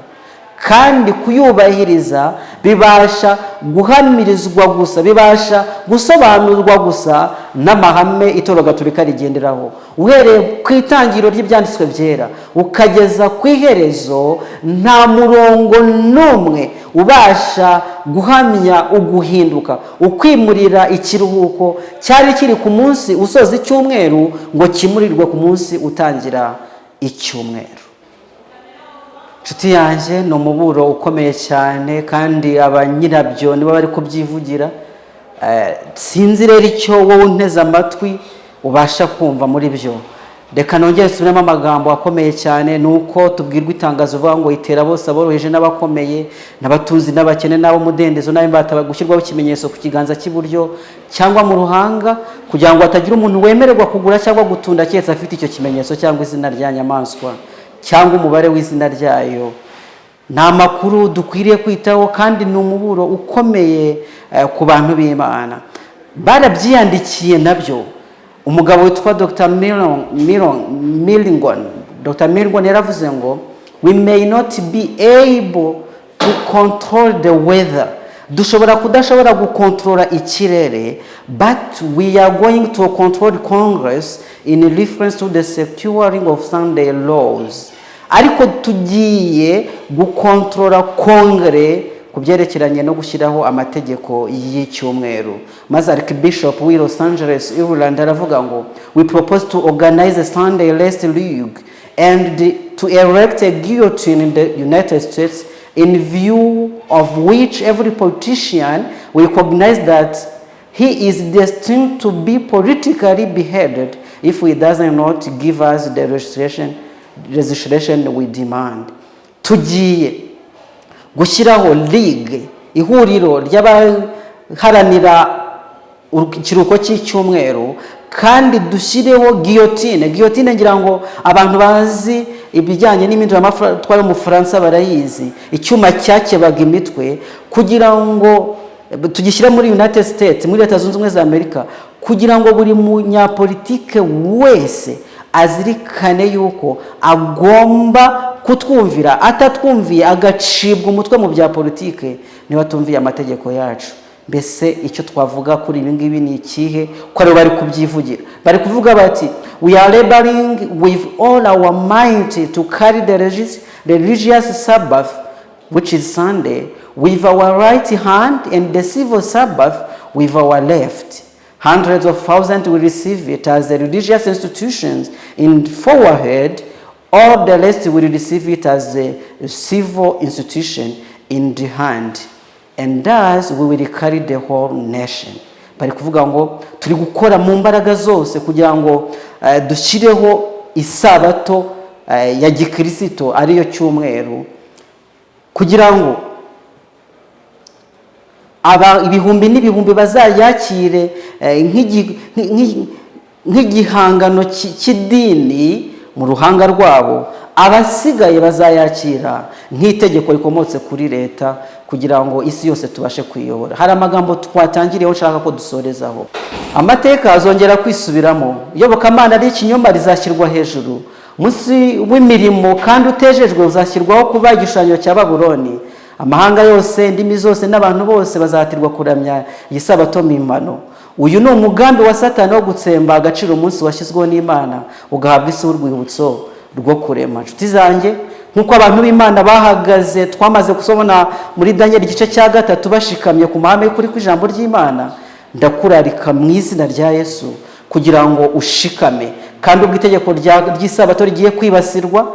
kandi kuyubahiriza bibasha guhamirizwa gusa, bibasha gusobanurwa gusa n'amahame itorero gatolika rigenderaho. Uhereye ku itangiriro ry'ibyanditswe byera ukageza ku iherezo, nta murongo n'umwe ubasha guhamya uguhinduka, ukwimurira ikiruhuko cyari kiri ku munsi usoza icyumweru ngo kimurirwe ku munsi utangira icyumweru. Nshuti yanjye, ni umuburo ukomeye cyane kandi abanyirabyo nibo bari kubyivugira. Sinzi rero icyo wowe unteze amatwi ubasha kumva muri byo. Reka nongere subiramo amagambo akomeye cyane, nuko tubwirwa itangazo vuga ngo itera bose aboroheje n'abakomeye n'abatunzi n'abakene n'abo mudendezo n'ab'imbata gushyirwaho ikimenyetso ku kiganza cy'iburyo cyangwa mu ruhanga, kugira ngo hatagira umuntu wemererwa kugura cyangwa gutunda keretse afite icyo kimenyetso cyangwa izina rya nyamaswa cyangwa umubare w'izina ryayo. Ni amakuru dukwiriye kwitaho kandi ni umuburo ukomeye ku bantu b'Imana. Barabyiyandikiye nabyo. Umugabo witwa Dr. Millingon yaravuze ngo we may not be able to control the weather. Dushobora kudashobora gukontrola ikirere, but we are going to control Congress in reference to the securing of Sunday laws. Ariko tugiye gukontrola Kongere ku byerekeranye no gushyiraho amategeko y'icyumweru. Maze Archbishop w'i Los Angeles, Ireland aravuga ngo we propose to organize a Sunday Rest League and to erect a guillotine in the United States, in view of which every politician will recognize that he is destined to be politically beheaded if he does not give us the registration we demand. Tugiye gushyiraho league, ihuriro ry'abaharanira ikiruhuko cy'icyumweru, kandi dushyireho guillotine. Guillotine ngira ngo abantu bazi ibijyanye n'impinduramatwara mu Faransa barayizi, icyuma cyakebaga imitwe, kugira ngo tugishyire muri United States, muri Leta Zunze Ubumwe za Amerika, kugira ngo buri munyapolitike wese azirikane yuko agomba kutwumvira, atatwumviye agacibwa umutwe mu bya politike niba tumviye amategeko yacu. Mbese icyo twavuga kuri ibi ngibi ni ikihe? Ko ari bari kubyivugira, bari kuvuga bati we are laboring with all our might to carry the religious Sabbath, which is Sunday, with our right hand, and the civil Sabbath with our left. Hundreds of thousands will receive it as the religious institutions in forehead, all the rest will receive it as the civil institution in the hand. And thus we will carry the whole nation. Bari kuvuga ngo turi gukora mu mbaraga zose kugira ngo dushyireho isabato ya gikristo ariyo cyumweru, kugira ngo ibihumbi n'ibihumbi bazayakire nk'igihangano cy'idini mu ruhanga rwabo, abasigaye bazayakira nk'itegeko rikomotse kuri leta, kugira ngo isi yose tubashe kwiyobora. Hari amagambo twatangiriyeho nshaka ko dusorezaho. Amateka azongera kwisubiramo, iyobokamana ari ikinyoma rizashyirwa hejuru, munsi w'imirimo kandi utejejwe uzashyirwaho kuba igishushanyo cya Babuloni. Amahanga yose, indimi zose n'abantu bose bazatirwa kuramya iyi sabato mpimbano. Uyu ni umugambi wa Satani wo gutsemba agaciro umunsi washyizweho n'Imana, ugahabwa isi urwibutso rwo kurema. Nshuti zanjye, nk'uko abantu b'Imana bahagaze twamaze gusomana muri Daniel igice cya 3 bashikamye ku mahame y'ukuri kw'ijambo ry'Imana, ndakurarika mu izina rya Yesu kugira ngo ushikame, kandi ubwo itegeko ry'isabato rigiye kwibasirwa,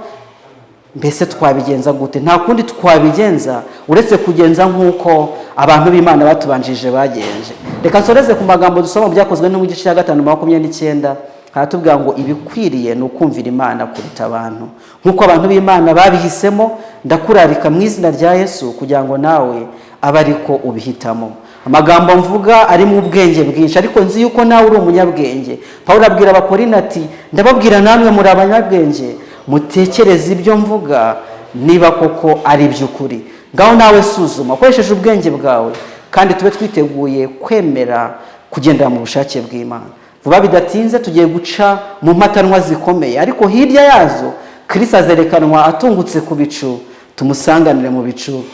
mbese twabigenza gute? Nta kundi twabigenza uretse kugenza nk'uko abantu b'Imana batubanjije bagenje. Reka nsoreze ku magambo dusoma mu byakozwe no mu gice cya 5:29, haratubwira ngo ibikwiriye ni ukumvira Imana kuruta abantu. Nk'uko abantu b'Imana babihisemo, ndakurarika mu izina rya Yesu kugira ngo nawe abe ariko ubihitamo. Amagambo mvuga ari mu bwenge bwinshi, ariko nzi yuko nawe uri umunyabwenge. Pawulo abwira Abakorinto ati ndababwira namwe muri abanyabwenge, mutekereze ibyo mvuga niba koko ari by'ukuri. Ngaho nawe suzuma ukoresheje ubwenge bwawe, kandi tube twiteguye kwemera kugendera mu bushake bw'Imana. Vuba bidatinze tugiye guca mu mpatanwa zikomeye, ariko hirya yazo Kristo azerekanwa atungutse ku bicu, tumusanganire mu bicu,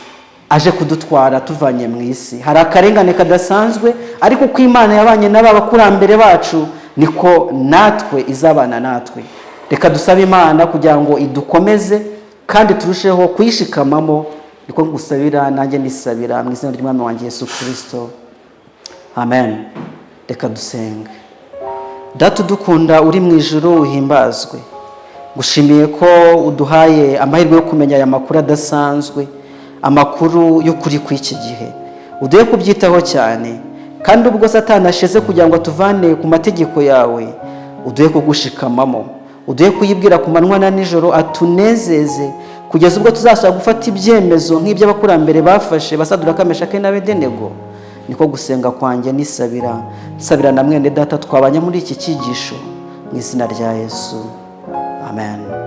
aje kudutwara tuvanye mu isi. Hari akarengane kadasanzwe, ariko uko Imana yabanye n'abakurambere bacu niko natwe izabana natwe. Reka dusabe Imana kugira ngo idukomeze kandi turusheho kuyishikamamo. Niko ngusabira, nanjye nisabira mu izina ry'Umwami wanjye Yesu Kristo, amen. Reka dusenge. Data udukunda uri mu ijuru, uhimbazwe. Gushimiye ko uduhaye amahirwe yo kumenya aya makuru adasanzwe, amakuru y'ukuri kw'iki gihe. Uduhe kubyitaho cyane, kandi ubwo Satani asheze kugira ngo atuvane ku mategeko yawe, uduhe kugushikamamo, uduhe kuyibwira ku manywa na nijoro, atunezeze kugeza ubwo tuzashaka gufata ibyemezo nk'iby'abakurambere bafashe, Basaduraka, Meshaki n'Abedenego. Niko gusenga kwanjye nisabira na mwene data twabanye muri iki cyigisho, mu izina rya Yesu, amen.